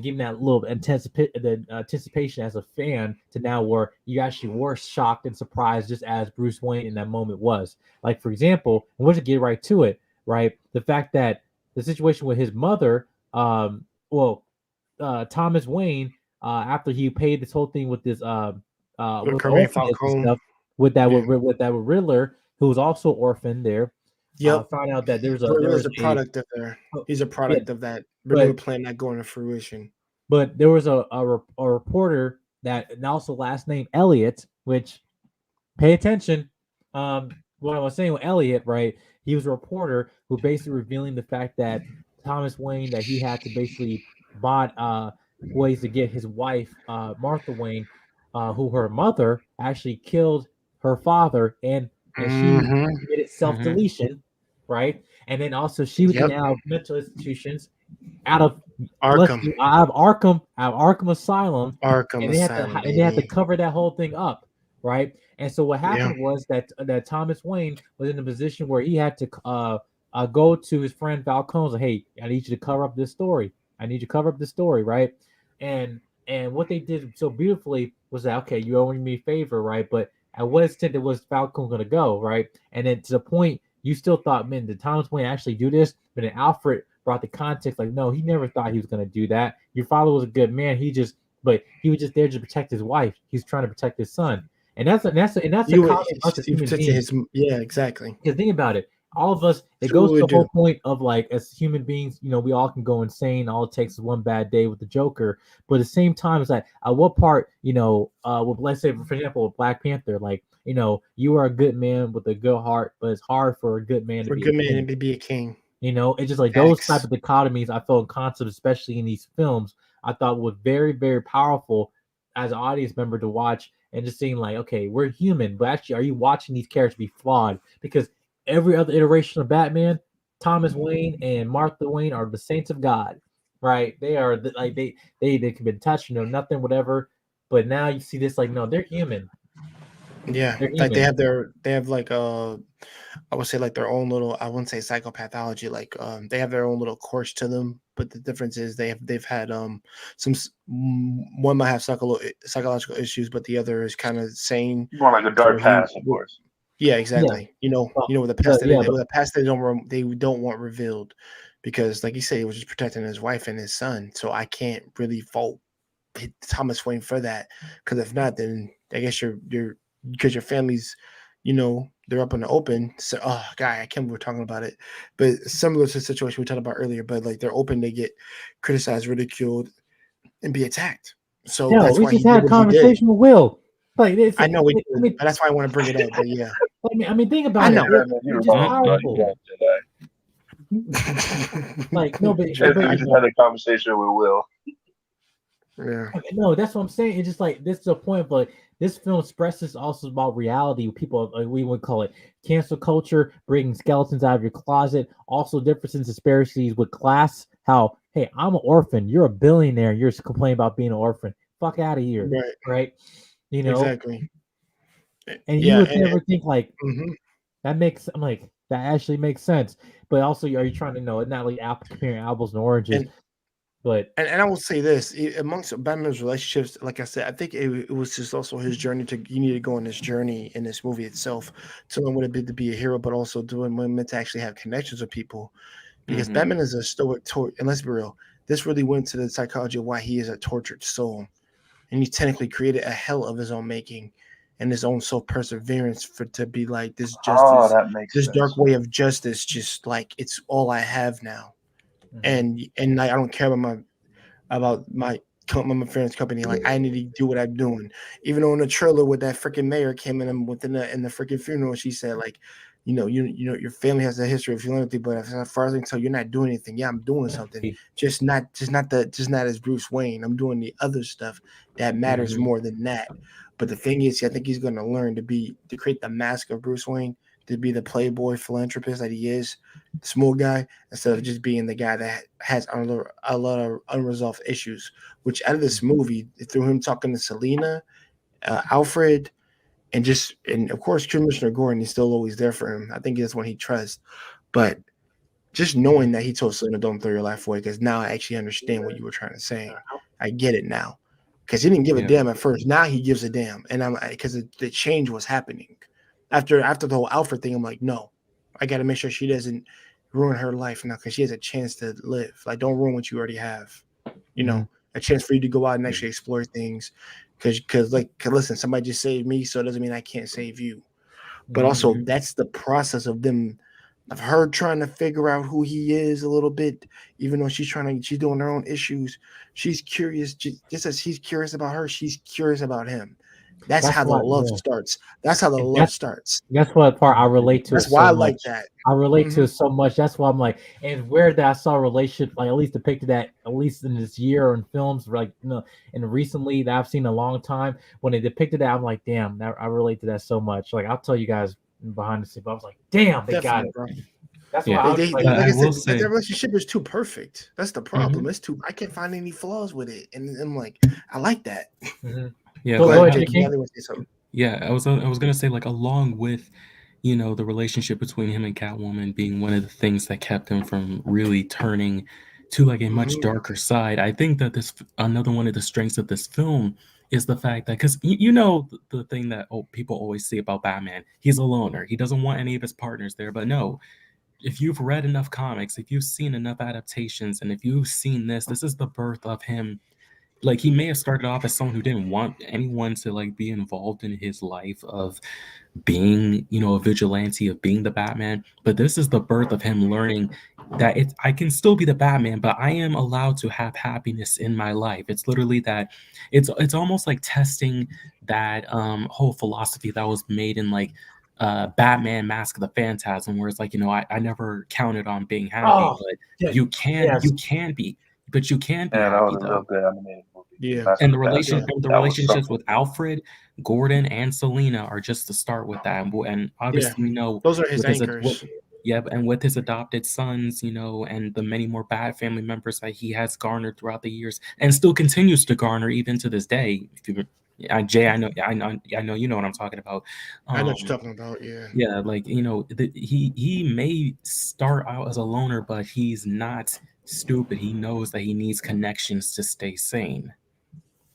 giving that little anticipation as a fan to now where you actually were shocked and surprised just as Bruce Wayne in that moment was. Like, for example, and we'll just get right to it, right? The fact that the situation with his mother, Thomas Wayne, after he paid this whole thing with this with Riddler, who was also orphaned there. Found out that there's a product of there. He's a product of that. Riddler plan not going to fruition. But there was a reporter that, and also last name Elliot, which, pay attention. What I was saying with Elliot, right? He was a reporter who basically revealing the fact that Thomas Wayne, that he had to basically bought ways to get his wife, Martha Wayne, who her mother actually killed her father, and she committed self-deletion, right? And then also she was out of mental institutions, out of Arkham, out of Arkham Asylum, and they had to cover that whole thing up, right? And so what happened was that Thomas Wayne was in a position where he had to go to his friend Falcone and say, hey, I need you to cover up this story. Right? And what they did so beautifully was that, okay, you owing me a favor, right? But at what extent was Falcone going to go, right? And then to the point, you still thought, man, did Thomas Wayne actually do this? But then Alfred brought the context, like, no, he never thought he was going to do that. Your father was a good man. He was just there to protect his wife. He's trying to protect his son. And that's a concept of human beings. Yeah, exactly. Because think about it. All of us, it goes to the whole point of, like, as human beings, we all can go insane. All it takes is one bad day with the Joker. But at the same time, it's like, at what part, with, let's say, for example, with Black Panther, like, you are a good man with a good heart, but it's hard for a good man to be a king. You know, it's just like those type of dichotomies I felt in concept, especially in these films, I thought was very, very powerful as an audience member to watch and just seeing like, okay, we're human, but actually, are you watching these characters be flawed? Because every other iteration of Batman, Thomas Wayne and Martha Wayne are the saints of God, right? They are like they can be touched, nothing, whatever. But now you see this, like, no, they're human. Yeah, like they have like I would say like their own little, I wouldn't say psychopathology, like they have their own little course to them, but the difference is they've had some, one might have psychological issues, but the other is kind of sane. More like a dark past, of course. Yeah, exactly. Yeah. With the past the past they don't want revealed, because like you say, he was just protecting his wife and his son. So I can't really fault Thomas Wayne for that, because if not, then I guess you're because your family's, they're up in the open. So, I can't believe we're talking about it, but similar to the situation we talked about earlier. But like they're open, they get criticized, ridiculed, and be attacked. So that's why we just had a conversation with Will. Like this, I know we did, but that's why I want to bring it up. But yeah, I mean, think about it. It's just powerful. Like no, but we just had a conversation with Will. Yeah. No, that's what I'm saying. It's just like this is a point, but this film expresses also about reality. People, like we would call it cancel culture, bringing skeletons out of your closet. Also, differences and disparities with class. How, hey, I'm an orphan. You're a billionaire. You're complaining about being an orphan. Fuck out of here, right? Exactly. And you would never think like that makes. I'm like that actually makes sense. But also, are you trying to know? It's not like comparing apples and oranges. But I will say this, amongst Batman's relationships, like I said, I think it was just also his journey you need to go on this journey in this movie itself to learn what it meant to be a hero, but also doing what it meant to actually have connections with people. Because Batman is a stoic, and let's be real, this really went to the psychology of why he is a tortured soul. And he technically created a hell of his own making and his own self-perseverance to be like this justice, this dark way of justice, just like it's all I have now. And I don't care about my friend's company. Like I need to do what I'm doing. Even though in the trailer with that freaking mayor came in within the freaking funeral, she said like, your family has a history of philanthropy, but as far as I can tell, you're not doing anything. Yeah, I'm doing something, just not as Bruce Wayne. I'm doing the other stuff that matters more than that. But the thing is, I think he's going to learn to create the mask of Bruce Wayne, to be the playboy philanthropist that he is, the small guy, instead of just being the guy that has a lot of unresolved issues. Which out of this movie, through him talking to Selina, Alfred, and of course Commissioner Gordon is still always there for him. I think that's what he trusts. But just knowing that he told Selina, "Don't throw your life away," because now I actually understand what you were trying to say. I get it now, because he didn't give a damn at first. Now he gives a damn, and because the change was happening. After the whole Alfred thing, I'm like, no, I got to make sure she doesn't ruin her life now, because she has a chance to live. Like, don't ruin what you already have. A chance for you to go out and actually explore things. Because listen, somebody just saved me, so it doesn't mean I can't save you. But also, that's the process of her trying to figure out who he is a little bit, even though she's doing her own issues. She's curious, just as he's curious about her, she's curious about him. That's how the love starts. That's how the love starts. That's what part I relate to. That's why I like that. I relate to it so much. That's why I'm like, and where that I saw a relationship, like at least depicted that, at least in this year or in films, like and recently that I've seen a long time, when they depicted that, I'm like, damn, I relate to that so much. Like I'll tell you guys behind the scenes, but I was like, damn, they got it. Bro. That's why I said, that relationship is too perfect. That's the problem. It's too. I can't find any flaws with it, and I'm like, I like that. Yeah, I was gonna say, like, along with the relationship between him and Catwoman being one of the things that kept him from really turning to like a much darker side, I think that another one of the strengths of this film is the fact that, because the thing that people always say about Batman, he's a loner, he doesn't want any of his partners there. But no, if you've read enough comics, if you've seen enough adaptations, and if you've seen this is the birth of him. Like, he may have started off as someone who didn't want anyone to like be involved in his life of being, a vigilante, of being the Batman. But this is the birth of him learning that I can still be the Batman, but I am allowed to have happiness in my life. It's literally that it's almost like testing that whole philosophy that was made in like Batman Mask of the Phantasm, where it's like, I never counted on being happy, but you can be. But you can be happy, that was a real good animated movie. Yeah. And the relationships with Alfred, Gordon, and Selena are just to start with that. And obviously, we know those are his anchors. And with his adopted sons, and the many more Bat family members that he has garnered throughout the years, and still continues to garner even to this day. Jay, I know you know what I'm talking about. I know what you're talking about. Yeah. Yeah, like he may start out as a loner, but he's not stupid. He knows that he needs connections to stay sane.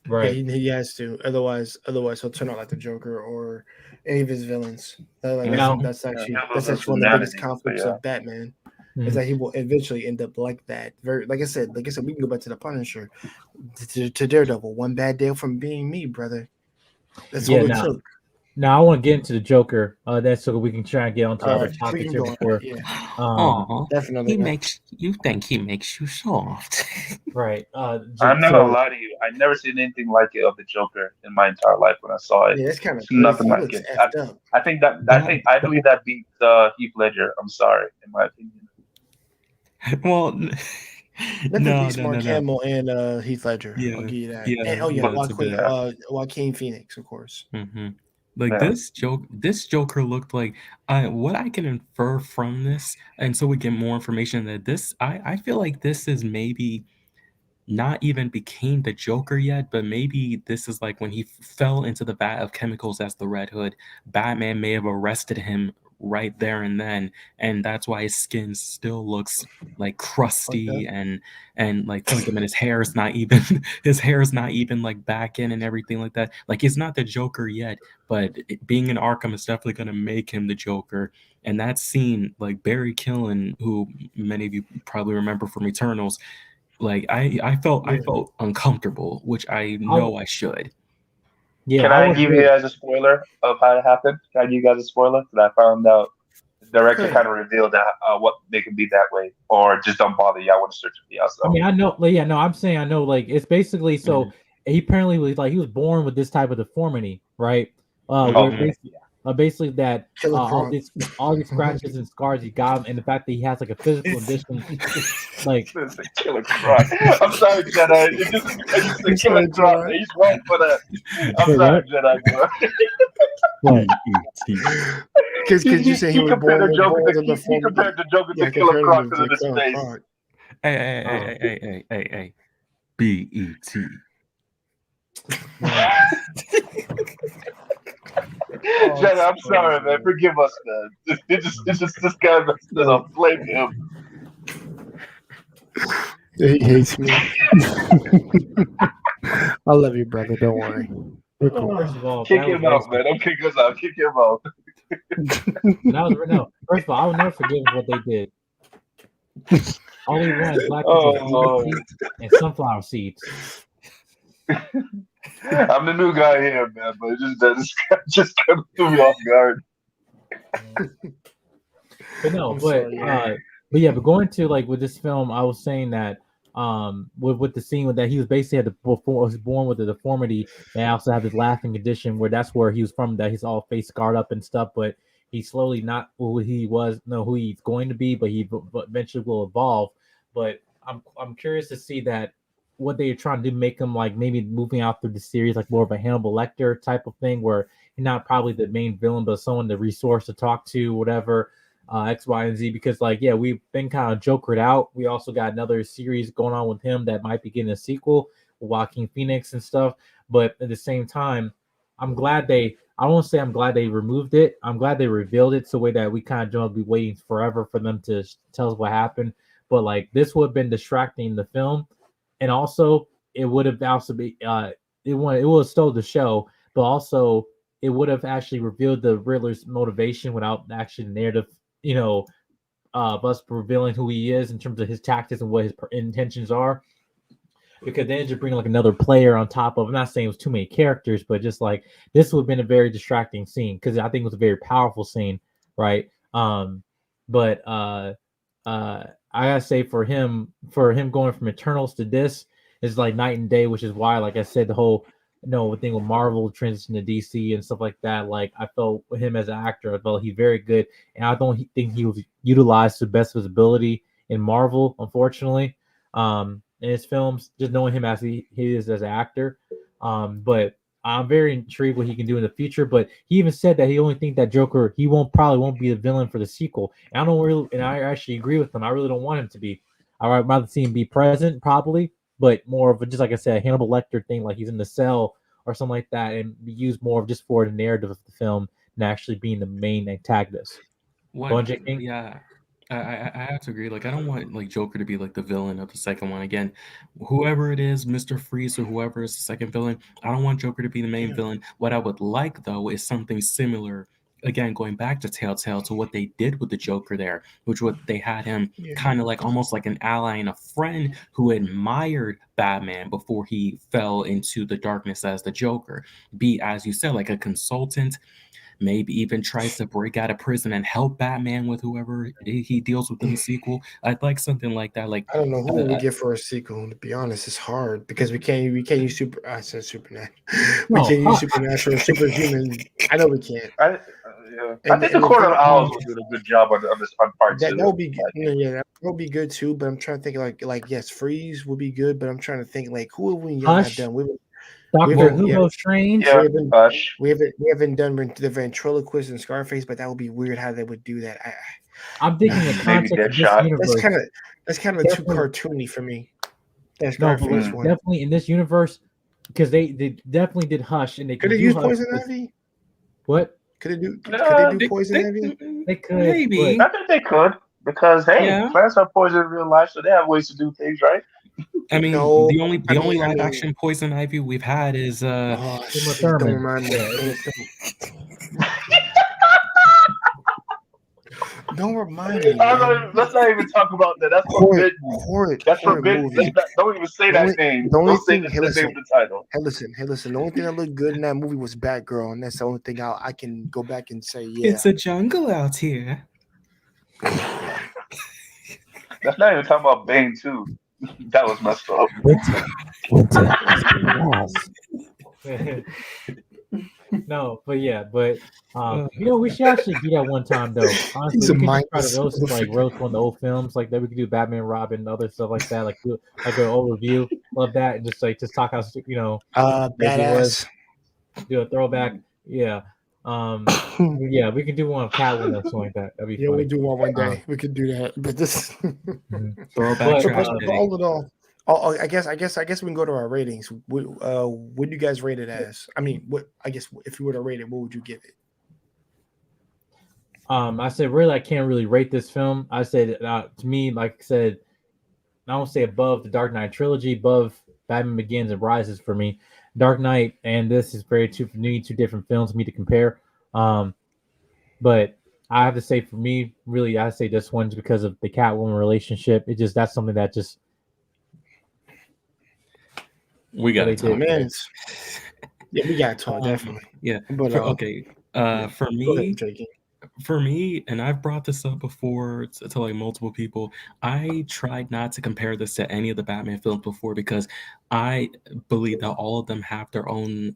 Right. Yeah, he has to. Otherwise he'll turn out like the Joker or any of his villains. That's actually one of the biggest conflicts of Batman. Is that he will eventually end up like that. Like I said, we can go back to the Punisher, to Daredevil. One bad day from being me, brother. That's all it took. Now I want to get into the Joker. That's so we can try and get onto other topics here before. Definitely. You think he makes you soft? Right. I'm not gonna lie to you. I've never seen anything like it of the Joker in my entire life. When I saw it, it's kind of nothing like it. I believe that beats Heath Ledger. I'm sorry, in my opinion. Well, Mark Hamill and Heath Ledger. Yeah, I'll give you that. Yeah, and Joaquin Phoenix, of course. Mm-hmm. This Joker looked like what I can infer from this, and so we get more information that this. I feel like this is maybe not even became the Joker yet, but maybe this is like when he fell into the vat of chemicals as the Red Hood. Batman may have arrested him right there and then, and that's why his skin still looks like crusty and like him, and his hair is not even like back in and everything like that. Like, he's not the Joker yet, but being in Arkham is definitely going to make him the Joker. And that scene, like Barry Keoghan, who many of you probably remember from Eternals, like I felt uncomfortable, which I know I should. Yeah, can I give you guys a spoiler of how it happened? Can I give you guys a spoiler? Because I found out the director kind of revealed that what they can be that way, or just don't bother. Y'all want to search it for yourself. I mean, I know. Yeah, no, I'm saying I know. Like, it's basically so he apparently was like he was born with this type of deformity, right? Basically that all these scratches and scars he got, and the fact that he has like a physical condition, like Killer Croc. I'm sorry, Jedi. It's just Killer Croc. He's wrong for that. I'm sorry, Jedi. Because you say he was born with he compared the Joker to Killer Croc because of his face. Hey. B-E-T. Jedi, I'm sorry, man. Forgive us, man. It's just this guy messed it up. Blame him. He hates me. I love you, brother. Don't worry. First of all, kick him out, man. Don't kick us out. Kick him out. No. First of all, I will never forgive what they did. All he wanted black people and sunflower seeds. I'm the new guy here, man, but this guy just kind of threw me off guard. But going to like with this film, I was saying that with the scene that he was basically was born with a deformity, and also have this laughing condition where that's where he was from, that he's all face scarred up and stuff, but he's slowly not who he was, who he's going to be, but he eventually will evolve. But I'm curious to see that what they're trying to do, make him like maybe moving out through the series like more of a Hannibal Lecter type of thing, where he's not probably the main villain, but someone the resource to talk to, whatever, X, Y, and Z. Because we've been kind of jokered out. We also got another series going on with him that might be getting a sequel with Joaquin Phoenix and stuff. But at the same time, I'm glad I won't say I'm glad they removed it. I'm glad they revealed it so way that we kind of don't be waiting forever for them to tell us what happened. But like, this would have been distracting the film. And also, it would have also be it would have stole the show, but also it would have actually revealed the Riddler's motivation without actually the narrative, of us revealing who he is in terms of his tactics and what his intentions are. Because then just bring like another player on top of. I'm not saying it was too many characters, but just like this would have been a very distracting scene because I think it was a very powerful scene, right? But I gotta say for him going from Eternals to this is like night and day, which is why, like I said, the whole thing with Marvel transition to DC and stuff like that. Like I felt with him as an actor, I felt he's very good, and I don't think he was utilized to the best of his ability in Marvel, unfortunately. In his films, just knowing him as he is as an actor. But I'm very intrigued what he can do in the future. But he even said that he only think that Joker probably won't be the villain for the sequel. And I actually agree with him. I really don't want him to be. I'd rather see him be present, probably, but more of just like I said, a Hannibal Lecter thing, like he's in the cell or something like that, and be used more of just for the narrative of the film than actually being the main antagonist. Yeah. I have to agree. Like, I don't want like Joker to be like the villain of the second one. Again, whoever it is, Mr. Freeze or whoever is the second villain, I don't want Joker to be the main villain. What I would like though is something similar. Again, going back to Telltale, to what they did with the Joker there, which what they had him kind of like almost like an ally and a friend who admired Batman before he fell into the darkness as the Joker. Be, as you said, like a consultant. Maybe even tries to break out of prison and help Batman with whoever he deals with in the sequel. I'd like something like that. Like I don't know who we get for a sequel. To be honest, it's hard because we can't use I said Supernatural. We can't use Supernatural or Superhuman. I know we can't. I think the Court of Owls will do a good job on this on part two. That would be good. Yeah, that would be good too. But I'm trying to think like yes, Freeze would be good. But I'm trying to think like who have we have done? Doctor Hugo Strange. We haven't done the ventriloquist and Scarface, but that would be weird how they would do that. I'm thinking the concept of this universe. That's kind of too cartoony for me. That Scarface one. Definitely in this universe, because they definitely did Hush, and they could use Poison Ivy. What could they do Poison Ivy? They could. Maybe. I think they could because plants are poison in real life, so they have ways to do things, right? I mean, the only live action Poison Ivy we've had is Uma Thurman. Don't remind me. Let's not even talk about that. That's forbidden. That's forbidden. Don't even say that name. Don't say the name of the title. Hey, listen. The only thing that looked good in that movie was Batgirl, and that's the only thing I can go back and say, yeah. It's a jungle out here. That's not even talking about Bane too. That was messed up. No, but we should actually do that one time though. Honestly, we could try to roast one of the old films like that. We could do Batman, Robin, and other stuff like that. Like do like an old review. Love that, and just talk how badass. Do a throwback. Yeah. We can do one of Catwoman or something like that. That'd be fun. We do one day. We could do that. But this throwback. But all in all, I guess we can go to our ratings. What do you guys rate it as? I mean, if you were to rate it, what would you give it? I said really I can't really rate this film. I said to me, like I said, I won't say above the Dark Knight trilogy, above Batman Begins and Rises for me. Dark Knight and this is two different films for me to compare. But I have to say for me, really, I say this one's because of the Catwoman relationship. That's something that just we got to talk. Man, yeah, we got to talk definitely. Yeah, but for me, and I've brought this up before to like multiple people, I tried not to compare this to any of the Batman films before because I believe that all of them have their own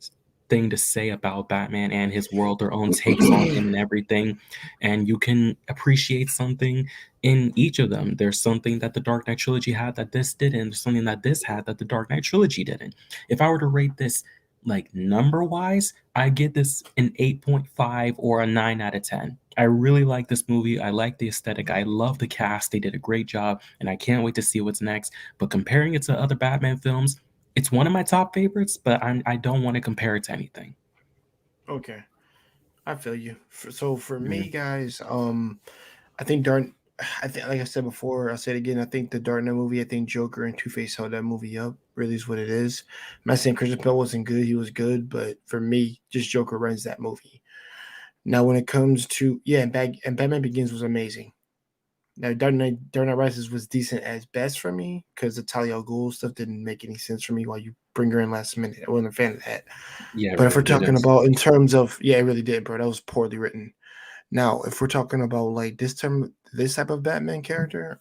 thing to say about Batman and his world, their own takes on him and everything. And you can appreciate something in each of them. There's something that the Dark Knight trilogy had that this didn't. There's something that this had that the Dark Knight trilogy didn't. If I were to rate this like number wise, I get this an 8.5 or a 9 out of 10. I really like this movie. I like the aesthetic. I love the cast. They did a great job, and I can't wait to see what's next. But comparing it to other Batman films, it's one of my top favorites, but I don't want to compare it to anything. Okay. I feel you. So for me, guys, I think like I said before, I'll say it again. I think the Dark Knight movie, I think Joker and Two-Face held that movie up. Really is what it is. I'm not saying Christian Bale wasn't good. He was good. But for me, just Joker runs that movie. Now, when it comes to, and Batman Begins was amazing. Now, Dark Knight Rises was decent as best for me because the Talia al Ghul stuff didn't make any sense for me while you bring her in last minute. I wasn't a fan of that. Yeah, but if we're talking about in terms of, it really did, bro. That was poorly written. Now, if we're talking about like this type of Batman character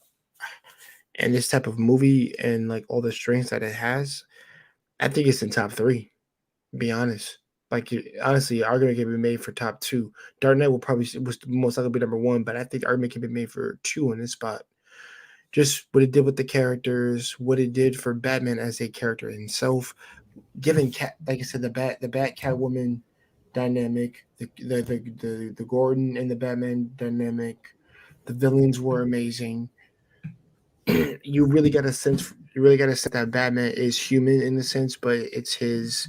and this type of movie and like all the strengths that it has, I think it's in top 3. Be honest. Like honestly, argument can be made for top 2. Dark Knight was most likely be number 1, but I think argument can be made for 2 in this spot. Just what it did with the characters, what it did for Batman as a character himself, giving like I said, the Bat Catwoman dynamic, the Gordon and the Batman dynamic, the villains were amazing. You really got a sense that Batman is human in a sense, but it's his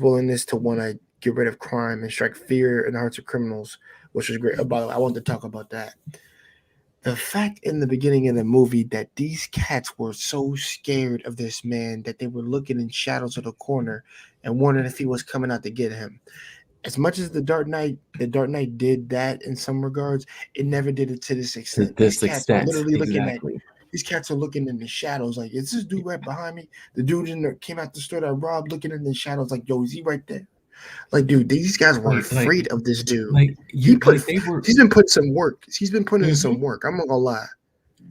willingness to want to get rid of crime and strike fear in the hearts of criminals, which was great. By the way, I wanted to talk about that. The fact in the beginning of the movie that these cats were so scared of this man that they were looking in shadows of the corner and wondering if he was coming out to get him. As much as the Dark Knight did that in some regards, it never did it to this extent. These cats are literally looking at these cats are looking in the shadows like, is this dude right behind me? The dude came out the store that robbed looking in the shadows like, yo, is he right there? Like, dude, these guys were afraid of this dude. Like, he's been putting some work. He's been putting in some work. I'm not gonna lie.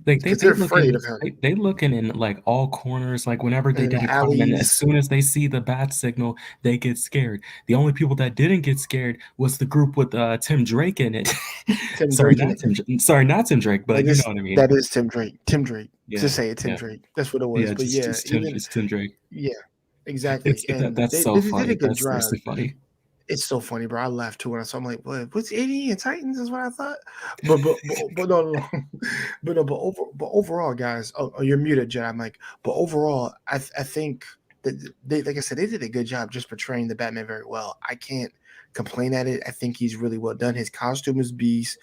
Like they're afraid of him. They looking in like all corners. Like whenever they did a crime, and as soon as they see the bat signal, they get scared. The only people that didn't get scared was the group with Tim Drake in it. Sorry, not Tim Drake, but you know what I mean. That is Tim Drake. Tim Drake. Yeah, just say it, Tim Drake. That's what it was. Yeah, but it's Tim Drake. Yeah, exactly. That's so funny. That's really funny. It's so funny, bro. I laughed too when I saw. I'm like, what's Eddie and Titans? Is what I thought. But no. But overall, guys. Oh, you're muted, Jed. I'm like, but overall, I think that they, like I said, they did a good job just portraying the Batman very well. I can't complain at it. I think he's really well done. His costume is beast,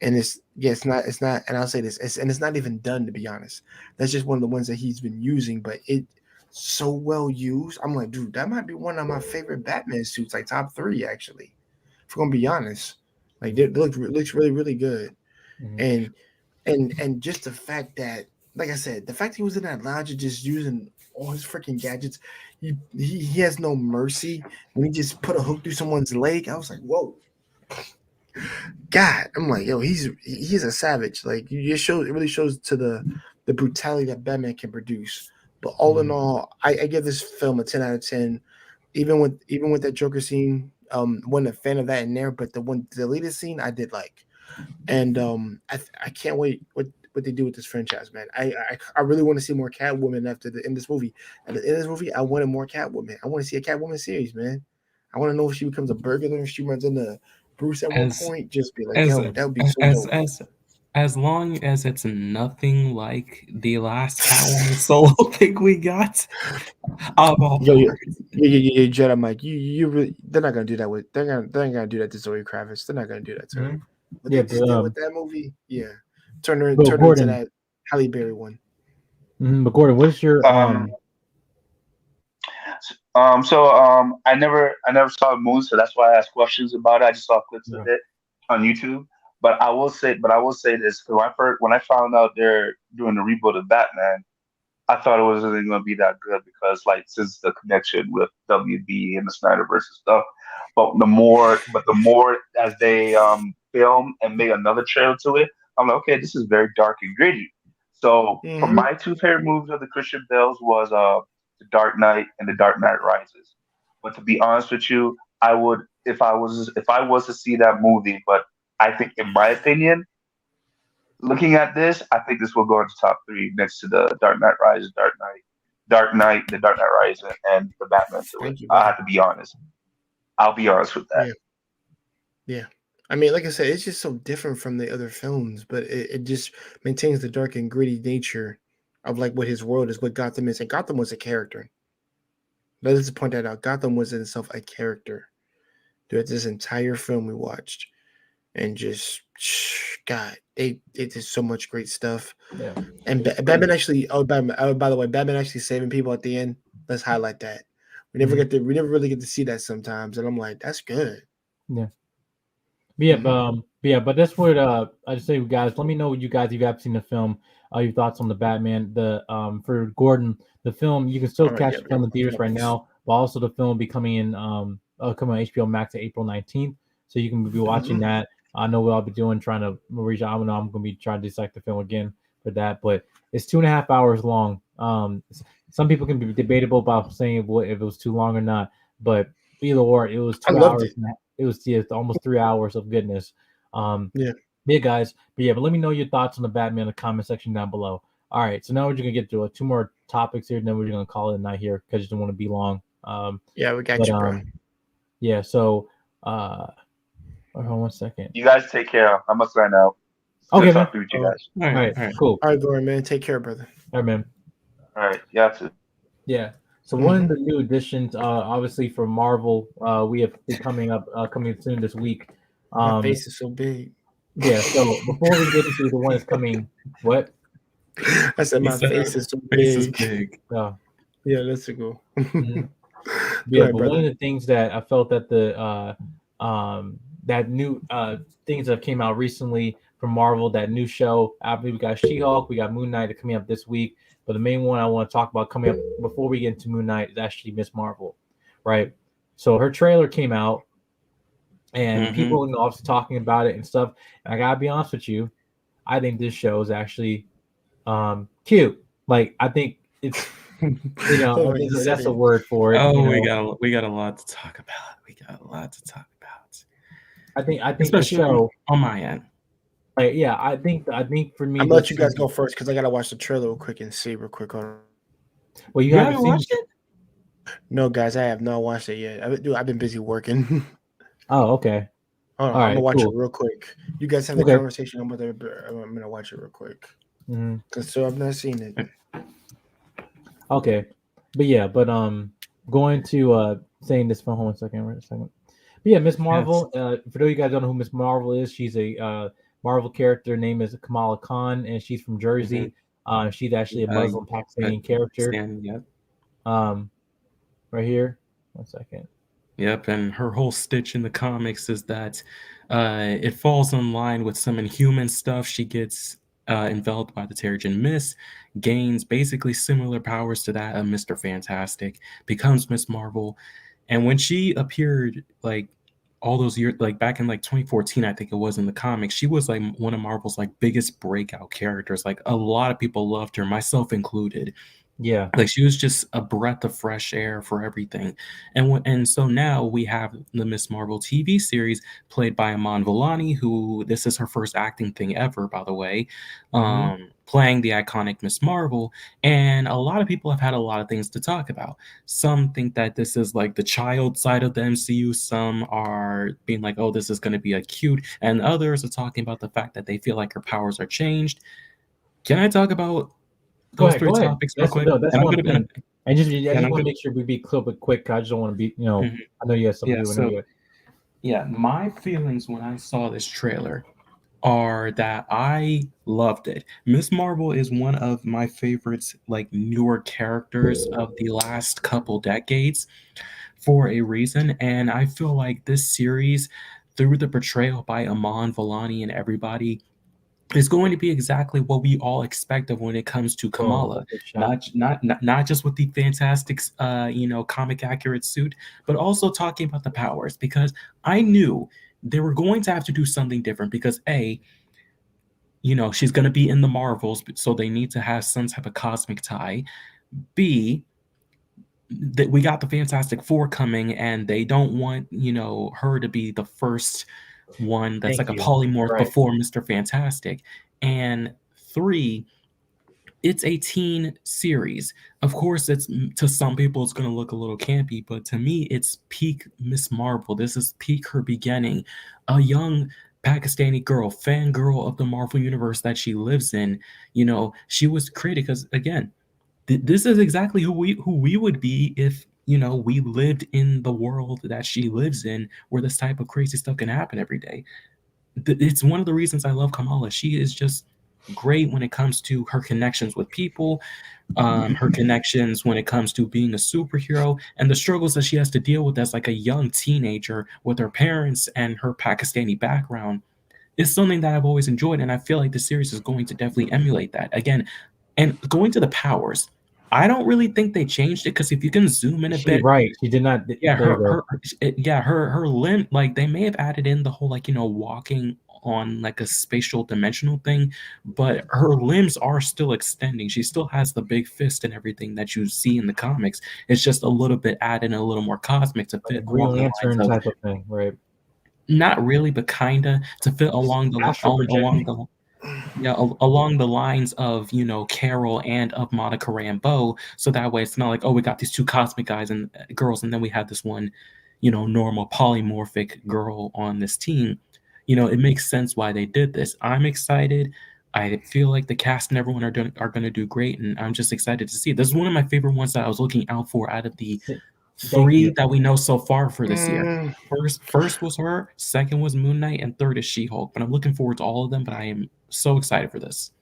and it's not. And I'll say this, it's not even done, to be honest. That's just one of the ones that he's been using, but it. So well used. I'm like, dude, that might be one of my favorite Batman suits, like top 3 actually. If we're gonna be honest, like it looks really, really good. Mm-hmm. And just the fact that, like I said, the fact he was in that lounge just using all his freaking gadgets, he has no mercy. When he just put a hook through someone's leg, I was like, whoa. God, I'm like, yo, he's a savage. Like it really shows to the brutality that Batman can produce. But all in all, I give this film a 10 out of 10. Even with that Joker scene, wasn't a fan of that in there. But the deleted scene, I did like. And I can't wait what they do with this franchise, man. I really want to see more Catwoman in this movie. At the end of this movie, I wanted more Catwoman. I want to see a Catwoman series, man. I want to know if she becomes a burglar, if she runs into Bruce at one point. Just be like, yo, that would be so dope. As long as it's nothing like the last Catwoman solo thing we got, Jed, I'm like, you really, they're not gonna do that with they're not gonna do that to Zoe Kravitz. They're not gonna do that to her. What they did with that movie, turn her into that Halle Berry one. But Gordon, what's your I never saw the movie, so that's why I asked questions about it. I just saw clips of it on YouTube. But I will say this, because when I found out they're doing the reboot of Batman, I thought it wasn't going to be that good because, like, since the connection with WB and the Snyderverse and stuff. But the more as they film and make another trailer to it, I'm like, okay, this is very dark and gritty. So, for my 2 favorite movies of the Christian Bales was The Dark Knight and The Dark Knight Rises. But to be honest with you, I would, if I was to see that movie, but I think, in my opinion, looking at this, I think this will go into top 3 next to the Dark Knight Rises, The Dark Knight Rises, and the Batman to it. I have to be honest. I'll be honest with that. Yeah. I mean, like I said, it's just so different from the other films, but it just maintains the dark and gritty nature of like what his world is, what Gotham is. And Gotham was a character. Let's point that out. Gotham was in itself a character. Throughout this entire film we watched. And just, God, they did so much great stuff. Yeah. And Batman actually, by the way, Batman actually saving people at the end. Let's highlight that. We never really get to see that sometimes. And I'm like, that's good. Yeah. But that's what I just say, guys. Let me know what you guys, if you have seen the film, your thoughts on the Batman. For Gordon, the film, you can still catch the film in theaters right now, but also the film will be coming in coming on HBO Max on April 19th. So you can be watching that. I know what I'll be doing, trying to reach out. I know I'm going to be trying to dissect the film again for that, but it's 2.5 hours long. Some people can be debatable about saying if it was too long or not, but either or, it was 2 loved hours. It was almost 3 hours of goodness. Yeah, guys. But let me know your thoughts on the Batman in the comment section down below. All right, so now we're just gonna get to 2 more topics here, and then we're gonna call it a night here because you don't want to be long. Yeah, we got you, bro. Yeah, so hold on 1 second. You guys take care. I'm gonna sign out. Okay, talk to you guys. All right, cool. All right, Goran, man. Take care, brother. All right, man. All right, yeah, too. Yeah. So one of the new additions, obviously from Marvel, we have coming soon this week. My face is so big. Yeah. So before we get into the one that's coming, what? I said my face is so big. Yeah, that's a go. Yeah, but one of the things that I felt that the that new things that came out recently from Marvel, that new show, we got She-Hulk, we got Moon Knight coming up this week. But the main one I want to talk about coming up before we get into Moon Knight is actually Ms. Marvel, right? So her trailer came out, and people are obviously talking about it and stuff. And I gotta be honest with you, I think this show is actually cute. Like, I think it's that's a word for it. Oh, we got a lot to talk about. I think especially the show on my end. Yeah, I think for me, I'm gonna let you guys go first because I gotta watch the trailer real quick and see real quick. Well, you haven't watched it? No, guys, I have not watched it yet. I've been busy working. Oh, okay. All right, I'm gonna watch it real quick. You guys have the conversation. I'm gonna watch it real quick. Because so I've not seen it. Okay, but going to saying this for 1 second. Wait a second. But yeah, Ms. Marvel. For those of you guys don't know who Ms. Marvel is, she's a Marvel character. Her name is Kamala Khan, and she's from Jersey. She's actually a Muslim Pakistani character. Right here. 1 second. Yep, and her whole stitch in the comics is that it falls in line with some Inhuman stuff. She gets enveloped by the Terrigen Mist, gains basically similar powers to that of Mr. Fantastic, becomes Ms. Marvel, and when she appeared, like, all those years, like back in like 2014, I think it was, in the comics, she was like one of Marvel's like biggest breakout characters. Like, a lot of people loved her, myself included. Yeah, like she was just a breath of fresh air for everything. And so now we have the Ms. Marvel TV series played by Iman Vellani, who, this is her first acting thing ever, by the way, playing the iconic Ms. Marvel. And a lot of people have had a lot of things to talk about. Some think that this is like the child side of the MCU. Some are being like, oh, this is going to be a cute. And others are talking about the fact that they feel like her powers are changed. Can I talk about those three topics real quick? That's one thing. I just want to make sure we be a little bit quick. I just don't want to be, I know you have something to do. Yeah, my feelings when I saw this trailer are that I loved it. Ms. Marvel is one of my favorites, like, newer characters of the last couple decades for a reason. And I feel like this series, through the portrayal by Iman Vellani and everybody, is going to be exactly what we all expect of when it comes to Kamala. Not just with the fantastic, comic accurate suit, but also talking about the powers, because I knew they were going to have to do something different because A, she's going to be in the Marvels, so they need to have some type of cosmic tie. B, that we got the Fantastic Four coming, and they don't want, her to be the first one that's a polymorph before Mr. Fantastic. And 3, it's a teen series. Of course, it's, to some people it's going to look a little campy, but to me it's peak Ms. Marvel. This is peak her beginning. A young Pakistani girl, fangirl of the Marvel universe that she lives in. She was created because, again, this is exactly who we would be if we lived in the world that she lives in, where this type of crazy stuff can happen every day. It's one of the reasons I love Kamala. She is just great when it comes to her connections with people, her connections when it comes to being a superhero, and the struggles that she has to deal with as like a young teenager with her parents and her Pakistani background. It's something that I've always enjoyed, and I feel like the series is going to definitely emulate that. Again, and going to the powers, I don't really think they changed it, because if you can zoom in a bit, right? She did not. Yeah, her limb, like, they may have added in the whole, like, walking on like a spatial dimensional thing, but her limbs are still extending. She still has the big fist and everything that you see in the comics. It's just a little bit added, a little more cosmic to fit Green along the Lantern lines of, type of thing, right? not really, but kinda to fit along the along the lines of, you know, Carol and of Monica Rambeau. So that way it's not like, oh, we got these two cosmic guys and girls, and then we have this one, you know, normal polymorphic girl on this team. You know, it makes sense why they did this. I'm excited. I feel like the cast and everyone are going to do great, and I'm just excited to see it. This is one of my favorite ones that I was looking out for out of the three that we know so far for this year. First was her, second was Moon Knight, and third is She-Hulk. But I'm looking forward to all of them. But I am so excited for this.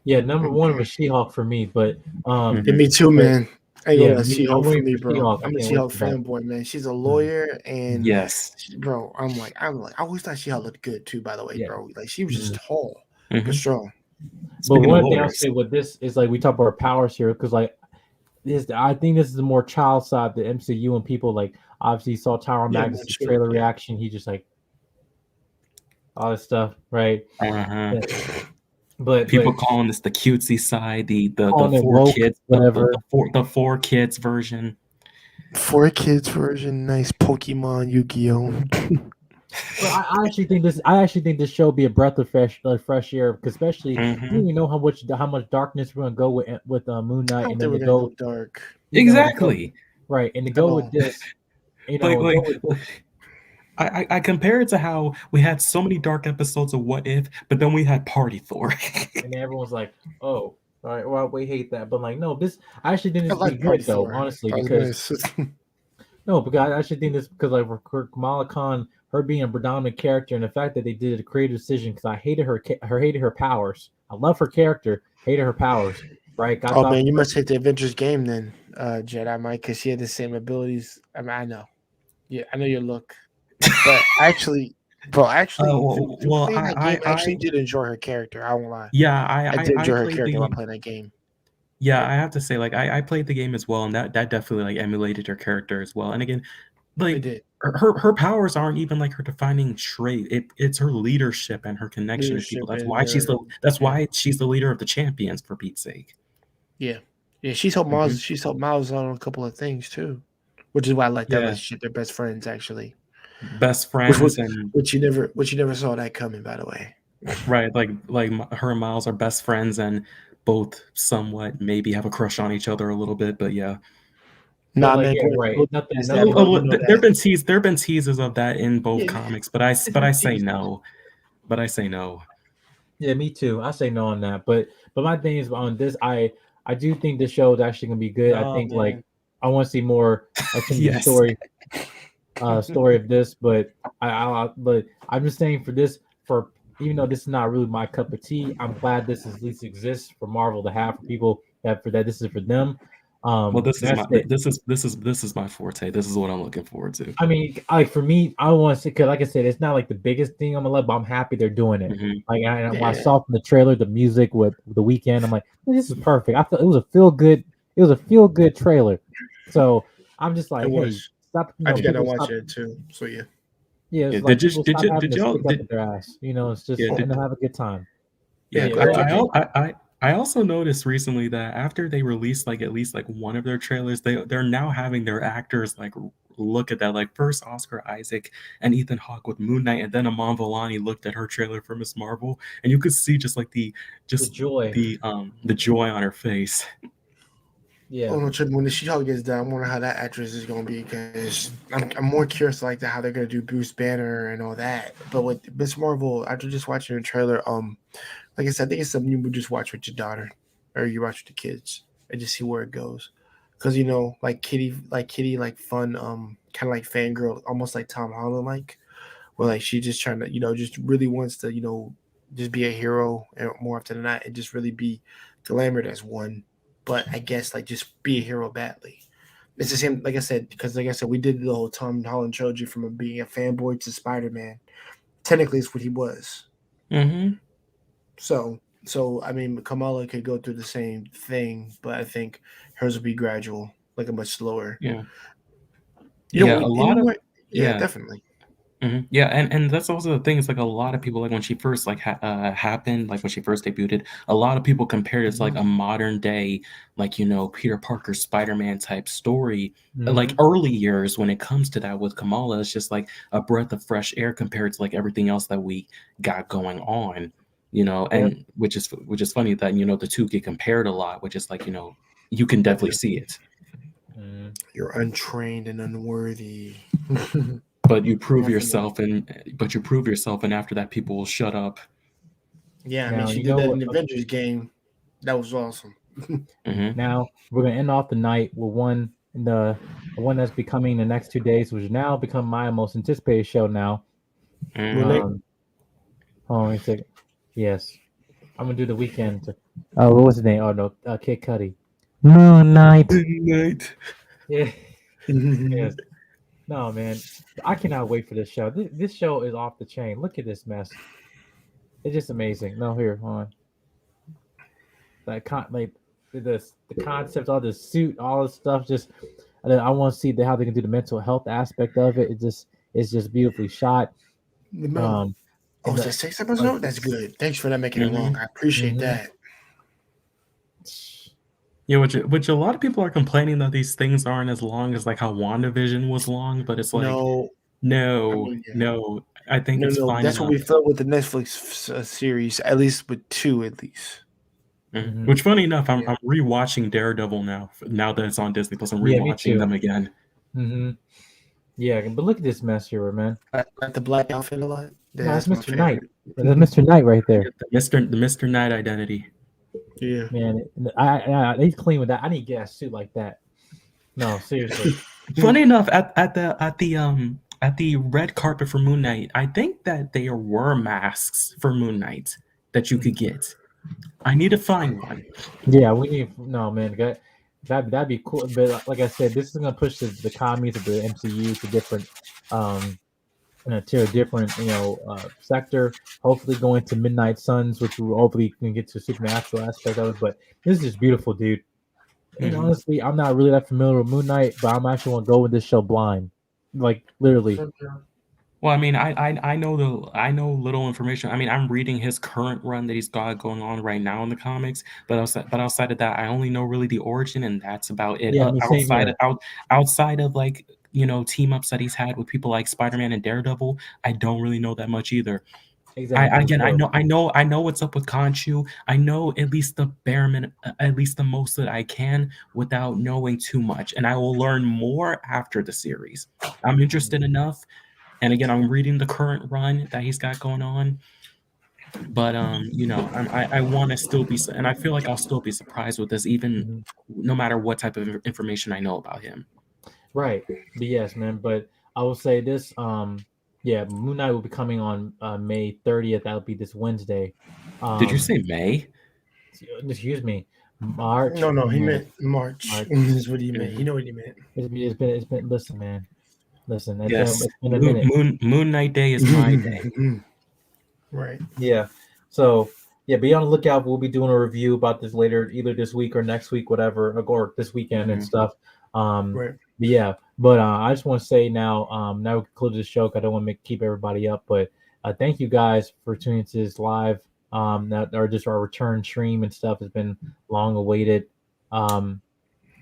Yeah, number one was She-Hulk for me, but me too, man. I ain't gonna She-Hulk for me, bro. She-Hulk. I'm a She-Hulk fanboy, man. She's a lawyer, and bro, I'm like, I always thought She-Hulk looked good too. By the way, bro, like she was just tall but strong. But one thing I'll say with this is like we talk about our powers here because like I think this is the more child side of the MCU, and people like obviously saw Tyron Magnus' trailer reaction. He just like all this stuff, right? But people calling this the cutesy side, the 4 kids, whatever, the 4 kids version. 4 kids version, nice Pokemon Yu-Gi-Oh. Well, I actually think this show will be a breath of fresh air, because especially you know how much darkness we're gonna go with Moon Knight, and then to go dark. Exactly. Right, and to go with this, you know, I compare it to how we had so many dark episodes of What If, but then we had Party Thor, and everyone's like, "Oh, all right, well, we hate that," but like, no, this I actually think this is good though, honestly, because because I actually think this because like for Kamala Khan, her being a predominant character, and the fact that they did a creative decision, because I hated her powers. I love her character, hated her powers. Right? Man, you must hate the Avengers game then, Jedi Mike, because she had the same abilities. I mean, I know. Yeah, I know your look. But I actually did enjoy her character. I won't lie. Yeah, I did enjoy her character while playing that game. Yeah, I have to say, like, I played the game as well, and that definitely like emulated her character as well. And again, like her powers aren't even like her defining trait. It's her leadership and her connection to people. That's why she's the leader of the champions, for Pete's sake. Yeah, she's helped Miles. She's helped Miles on a couple of things too, which is why I like that relationship. They're best friends, actually. Best friends, which you never saw that coming, by the way. Right, like her and Miles are best friends, and both somewhat maybe have a crush on each other a little bit, but yeah. Nah, man, right. There've been teases of that in both comics, but I say no. But I say no. Yeah, me too. I say no on that. But my thing is on this, I do think this show is actually gonna be good. I think like I want to see more story of this, but I'm just saying for this, for even though this is not really my cup of tea, I'm glad this at least exists for Marvel to have for people that this is for them. Well, this is my forte. This is what I'm looking forward to. I mean, like for me, I want to say, because like I said, it's not like the biggest thing on my list, but I'm happy they're doing it. Like when I saw from the trailer, the music with The Weeknd, I'm like, this is perfect. I thought it was a feel good trailer. So I'm just like, hey, stop. I gotta watch it too. So yeah. Yeah, it's like did y'all their ass? You know, it's just to have a good time. I also noticed recently that after they released like at least like one of their trailers, they're now having their actors like look at that. Like first Oscar Isaac and Ethan Hawke with Moon Knight, and then Iman Vellani looked at her trailer for Ms. Marvel, and you could see just like the joy on her face. Yeah. Oh no, when the She-Hulk gets done, I wonder how that actress is going to be, because I'm more curious like how they're going to do Bruce Banner and all that. But with Ms. Marvel, after just watching the trailer, like I said, I think it's something you would just watch with your daughter, or you watch with the kids, and just see where it goes. Because you know, like Kitty, fun, kind of like fangirl, almost like Tom Holland, where like she just trying to, just really wants to, just be a hero, and more often than not, and just really be glamored as one. But I guess like just be a hero badly. It's the same, like I said, because like I said, we did the whole Tom Holland trilogy from being a fanboy to Spider-Man. Technically, it's what he was. So I mean, Kamala could go through the same thing, but I think hers will be gradual, like a much slower. Yeah. Definitely. Yeah, and that's also the thing. It's like a lot of people, like when she first like happened, like when she first debuted, a lot of people compared it to like a modern day, like Peter Parker Spider-Man type story. Like early years when it comes to that with Kamala, it's just like a breath of fresh air compared to like everything else that we got going on. And which is funny that the two get compared a lot, which is like you can definitely see it. You're untrained and unworthy. But you prove yourself, and after that, people will shut up. Yeah, I mean, she did that in the Avengers game. That was awesome. Now we're gonna end off the night with the one that's becoming the next 2 days, which has now become my most anticipated show now. Hold on a second. Yes, I'm gonna do the weekend. Oh, what was his name? Oh no, Kid Cudi. Moon Knight. Yeah. Yes. No, man, I cannot wait for this show. This show is off the chain. Look at this mess. It's just amazing. No, here, hold on. The concept, all the suit, all this stuff. Just, I want to see how they can do the mental health aspect of it. It's just beautifully shot. It's a 6 episode. That's good. Thanks for not making it long. I appreciate that. Yeah, which a lot of people are complaining that these things aren't as long as like how WandaVision was long, but it's like no. I think it's fine. That's what we felt with the Netflix series, at least with 2 at least. Which, funny enough, I'm rewatching Daredevil now that it's on Disney Plus. I'm rewatching them again. Yeah, but look at this mess here, man. Like the black outfit a lot. That's Mr. Knight. That's Mr. Knight right there. The Mr. Knight identity. Yeah, man, I he's clean with that. I need to get a suit like that. No, seriously. Funny enough, at the red carpet for Moon Knight, I think that there were masks for Moon Knight that you could get. I need to find one. Yeah, we need. No, man, that'd be cool. But like I said, this is gonna push the commies of the MCU to different to a different sector, hopefully going to Midnight Suns, which will hopefully can get to supernatural aspect of it. But this is just beautiful, dude. And honestly, I'm not really that familiar with Moon Knight, but I'm actually going to go with this show blind, like literally. Well, I mean, I know little information. I mean, I'm reading his current run that he's got going on right now in the comics, but outside of that, I only know really the origin, and that's about it. Yeah, outside of like team ups that he's had with people like Spider-Man and Daredevil, I don't really know that much either. Exactly. I know what's up with Khonshu. I know at least the at least the most that I can without knowing too much, and I will learn more after the series. I'm interested enough, and again, I'm reading the current run that he's got going on. But I want to still be, and I feel like I'll still be surprised with this, even no matter what type of information I know about him. Right. But yes, man. But I will say this. Yeah, Moon Knight will be coming on May 30th. That'll be this Wednesday. Did you say May? Excuse me, March. No, he meant March. Is what he meant. You know what he meant. It's been. Listen, man. Listen. Yes. It's been a minute. Moon Knight Day is my day. Right. Yeah. So yeah, be on the lookout. We'll be doing a review about this later, either this week or next week, whatever, or this weekend and stuff. Right. But yeah, but I just want to say now we conclude the show. I don't want to keep everybody up, but thank you guys for tuning to this live. Just our return stream and stuff has been long awaited, and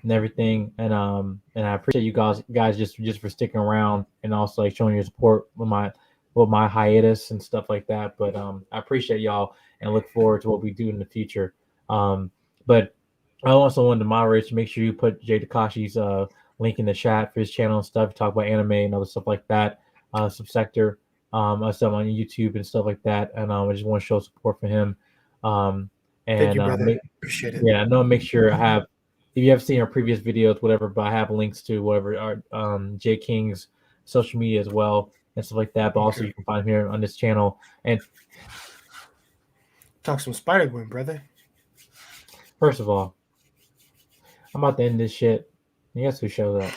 everything. And I appreciate you guys just for sticking around and also like showing your support with my hiatus and stuff like that. But I appreciate y'all and look forward to what we do in the future. But I also wanted to moderate to make sure you put Jay Takashi's link in the chat for his channel and stuff. Talk about anime and other stuff like that. Subsector, stuff on YouTube and stuff like that. And I just want to show support for him. Thank you, brother. Appreciate it. Yeah, I know. Make sure I have. If you have seen our previous videos, whatever, but I have links to whatever our Jay King's social media as well and stuff like that. But also you can find him here on this channel and talk some Spider-Gwen, brother. First of all, I'm about to end this shit. And guess who shows up?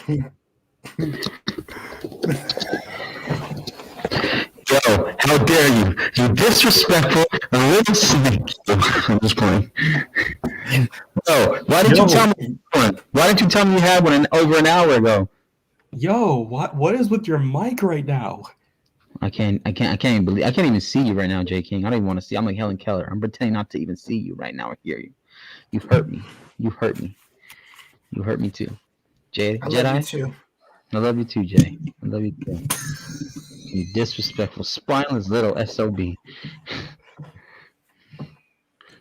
Yo, how dare you? You disrespectful, a little sneak. I'm just playing. Yo, why didn't you tell me? Why didn't you tell me you had one over an hour ago? Yo, what is with your mic right now? I can't even see you right now, J King. I don't even want to see. I'm like Helen Keller. I'm pretending not to even see you right now or hear you. You've hurt me. You hurt me. You hurt me too. Jedi. Love you too. I love you too, Jay. I love you too. You disrespectful, spineless little SOB.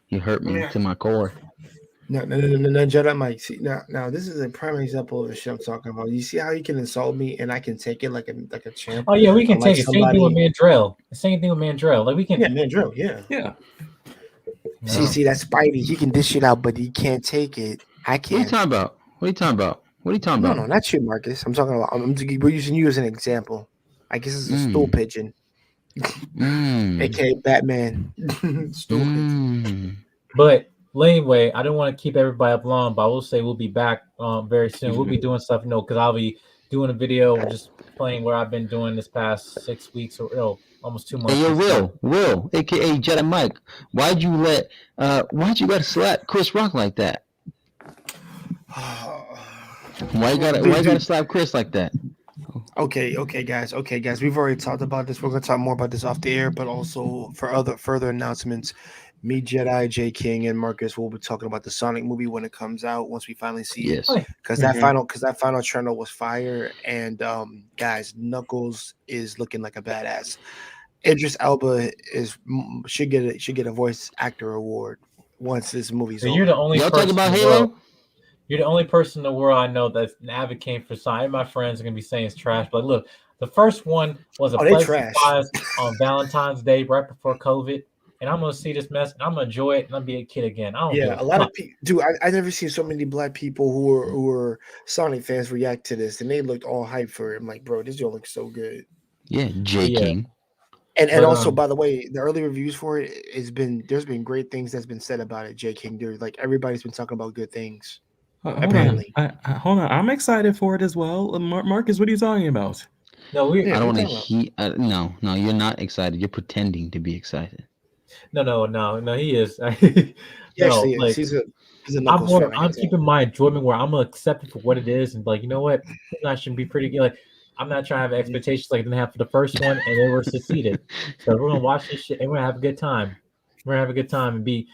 You hurt me to my core. No, Jedi Mike. See, now this is a prime example of the shit I'm talking about. You see how he can insult me and I can take it like a champ. Oh yeah, we can Unlike take it. Same thing with Mandrell. The same thing with Mandrell. Like we can. Yeah, Mandrell. Yeah. Yeah. No. See, that's Spidey. He can dish it out, but he can't take it. I can't. What are you talking about? What are you talking about? What are you talking about? No, not you, Marcus. I'm talking about. We're using you as an example. I guess it's a stool pigeon, aka Batman. Stool pigeon. But anyway, I don't want to keep everybody up long, but I will say we'll be back very soon. We'll be doing stuff, because I'll be doing a video just playing what I've been doing this past 6 weeks or almost 2 months. Hey, Will, aka Jedi Mike, why'd you let slap Chris Rock like that? Why you gotta slap Chris like that? Okay, guys. We've already talked about this. We're gonna talk more about this off the air, but also for further announcements. Me, Jedi, J King, and Marcus will be talking about the Sonic movie when it comes out. Once we finally see it, because that final trailer was fire. And guys, Knuckles is looking like a badass. Idris Elba should get a voice actor award once this movie's over. You're the only Y'all person talking about Halo? You're the only person in the world I know that's an advocate for Sonic. My friends are gonna be saying it's trash, but look, the first one was a pleasant surprise on Valentine's Day right before COVID. And I'm gonna see this mess, and I'm gonna enjoy it, and I'm gonna be a kid again. A lot of people, dude. I never seen so many black people who were Sonic fans react to this, and they looked all hyped for it. I'm like, bro, this don't look so good. Yeah, J King. And also, by the way, the early reviews for it there's been great things that's been said about it. J King, dude, like everybody's been talking about good things. Apparently, hold on. I'm excited for it as well. Marcus, what are you talking about? No, I don't want to. No, you're not excited. You're pretending to be excited. No, he is. Yes, he is. He's a Knuckles fan. I'm keeping my enjoyment where I'm gonna accept it for what it is, and like, you know what, I should be pretty good. Like, I'm not trying to have expectations like I didn't have for the first one, and they were succeeded. So we're gonna watch this shit, and we're gonna have a good time. We're gonna have a good time and be.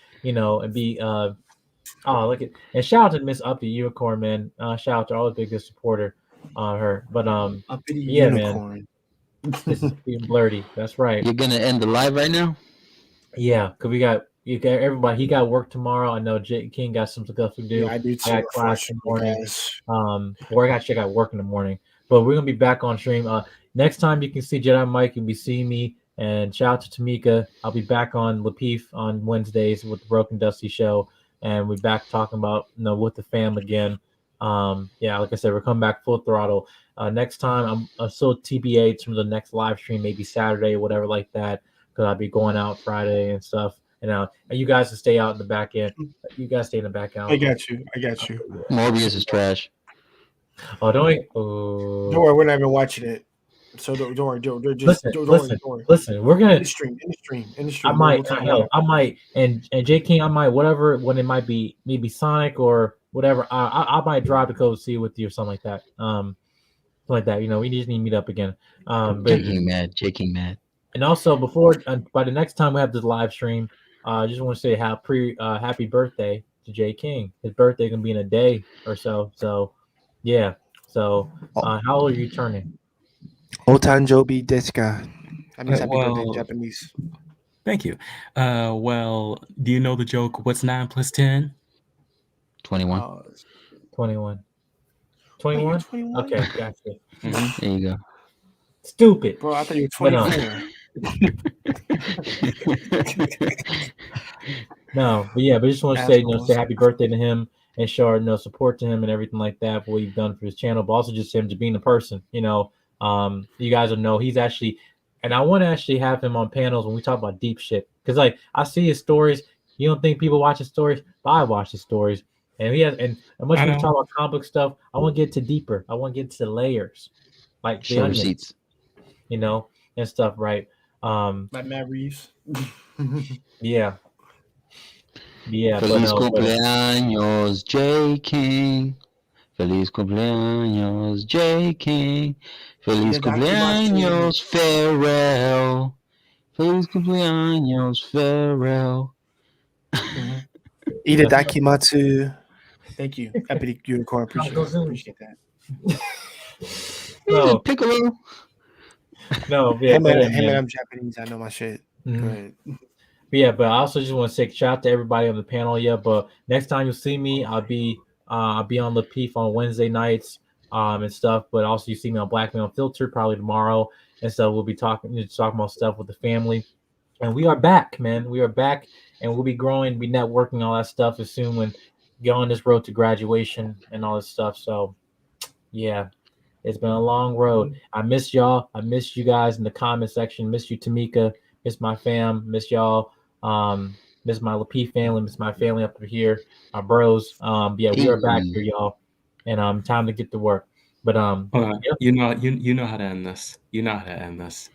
Oh, look at and shout out to Miss Uppy Unicorn, man. Shout out to all the biggest supporter on her. But yeah, Unicorn. Man, this is being blurty. That's right. You're gonna end the live right now. Yeah, because you got everybody. He got work tomorrow. I know J King got some stuff to do. Yeah, I do too. I got class in the morning. Or I got work in the morning. But we're gonna be back on stream. Next time you can see Jedi Mike, you'll be seeing me. And shout out to Tamika. I'll be back on Lapeef on Wednesdays with the Broken Dusty Show, and we're back talking about with the fam again. Yeah, like I said, we're coming back full throttle. Next time, I'm still TBA in terms of the next live stream, maybe Saturday, whatever like that. Because I'll be going out Friday and stuff. And you guys can stay out in the back end. You guys stay in the back end. I got you. Morbius is trash. Oh, don't we? Don't worry, we're not even watching it. So don't worry. Listen. We're gonna in the stream. I might, and J King, I might, whatever, when it might be maybe Sonic or whatever. I might drive to go see with you or something like that. Something like that. We just need to meet up again. J King mad. And also, by the next time we have this live stream, I just want to say happy birthday to J King. His birthday gonna be in a day or so. So, yeah. So, how old are you turning? Otanjobi deska. That means happy birthday in Japanese. Thank you. Well, do you know the joke? What's 9 plus 10? 21. 21. 21? Okay, gotcha. Mm-hmm. There you go. Stupid. Bro, I thought you were 24. No, but I just want to say, say happy birthday to him and show support to him and everything like that for what he's done for his channel, but also just him to being a person. You guys will know he's actually, and I want to actually have him on panels when we talk about deep shit, because like I see his stories. You don't think people watch his stories, but I watch his stories, and he has. And much we talk about comic book stuff, I want to get to deeper. I want to get to the layers, like the onions, and stuff, right? Like Matt Reeves. Yeah. Feliz cumpleaños, J King. Feliz cumpleaños, J King. Feliz cumpleaños, Pharrell. Feliz cumpleaños, Pharrell. Itadakimasu. Thank you, Epic Unicorn. Appreciate that. No. Piccolo. No, yeah, hey, I'm Japanese. I know my shit. Mm-hmm. Go ahead. But I also just want to say shout out to everybody on the panel. Yeah, but next time you see me, I'll be on Lapeef on Wednesday nights and stuff. But also you see me on Black Man Unfiltered probably tomorrow, and so we'll be talking about stuff with the family. And we are back, man. We are back, and we'll be growing, be networking, all that stuff as soon when get on this road to graduation and all this stuff. So, yeah, it's been a long road. I miss y'all. I miss you guys in the comment section. Miss you, Tamika. Miss my fam. Miss y'all. Miss my Lapeef family. Miss my family up here. My bros. Yeah, we are back here, y'all. And time to get to work. But yeah. you know how to end this. You know how to end this.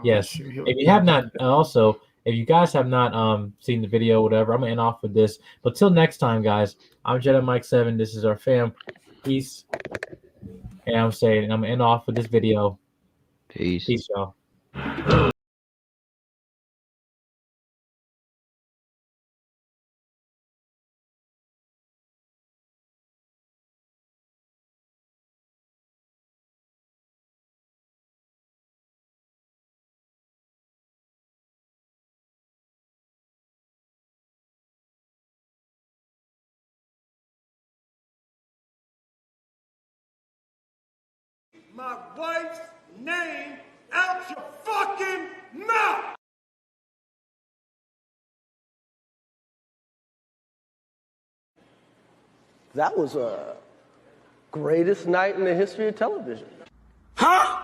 Yes. If you have not, also, if you guys have not seen the video, whatever, I'm gonna end off with this. But till next time, guys, I'm Jedi Mike 7. This is our fam. Peace. And I'm gonna end off with this video. Peace. Peace, y'all. My wife's name out your fucking mouth! That was a greatest night in the history of television. Huh?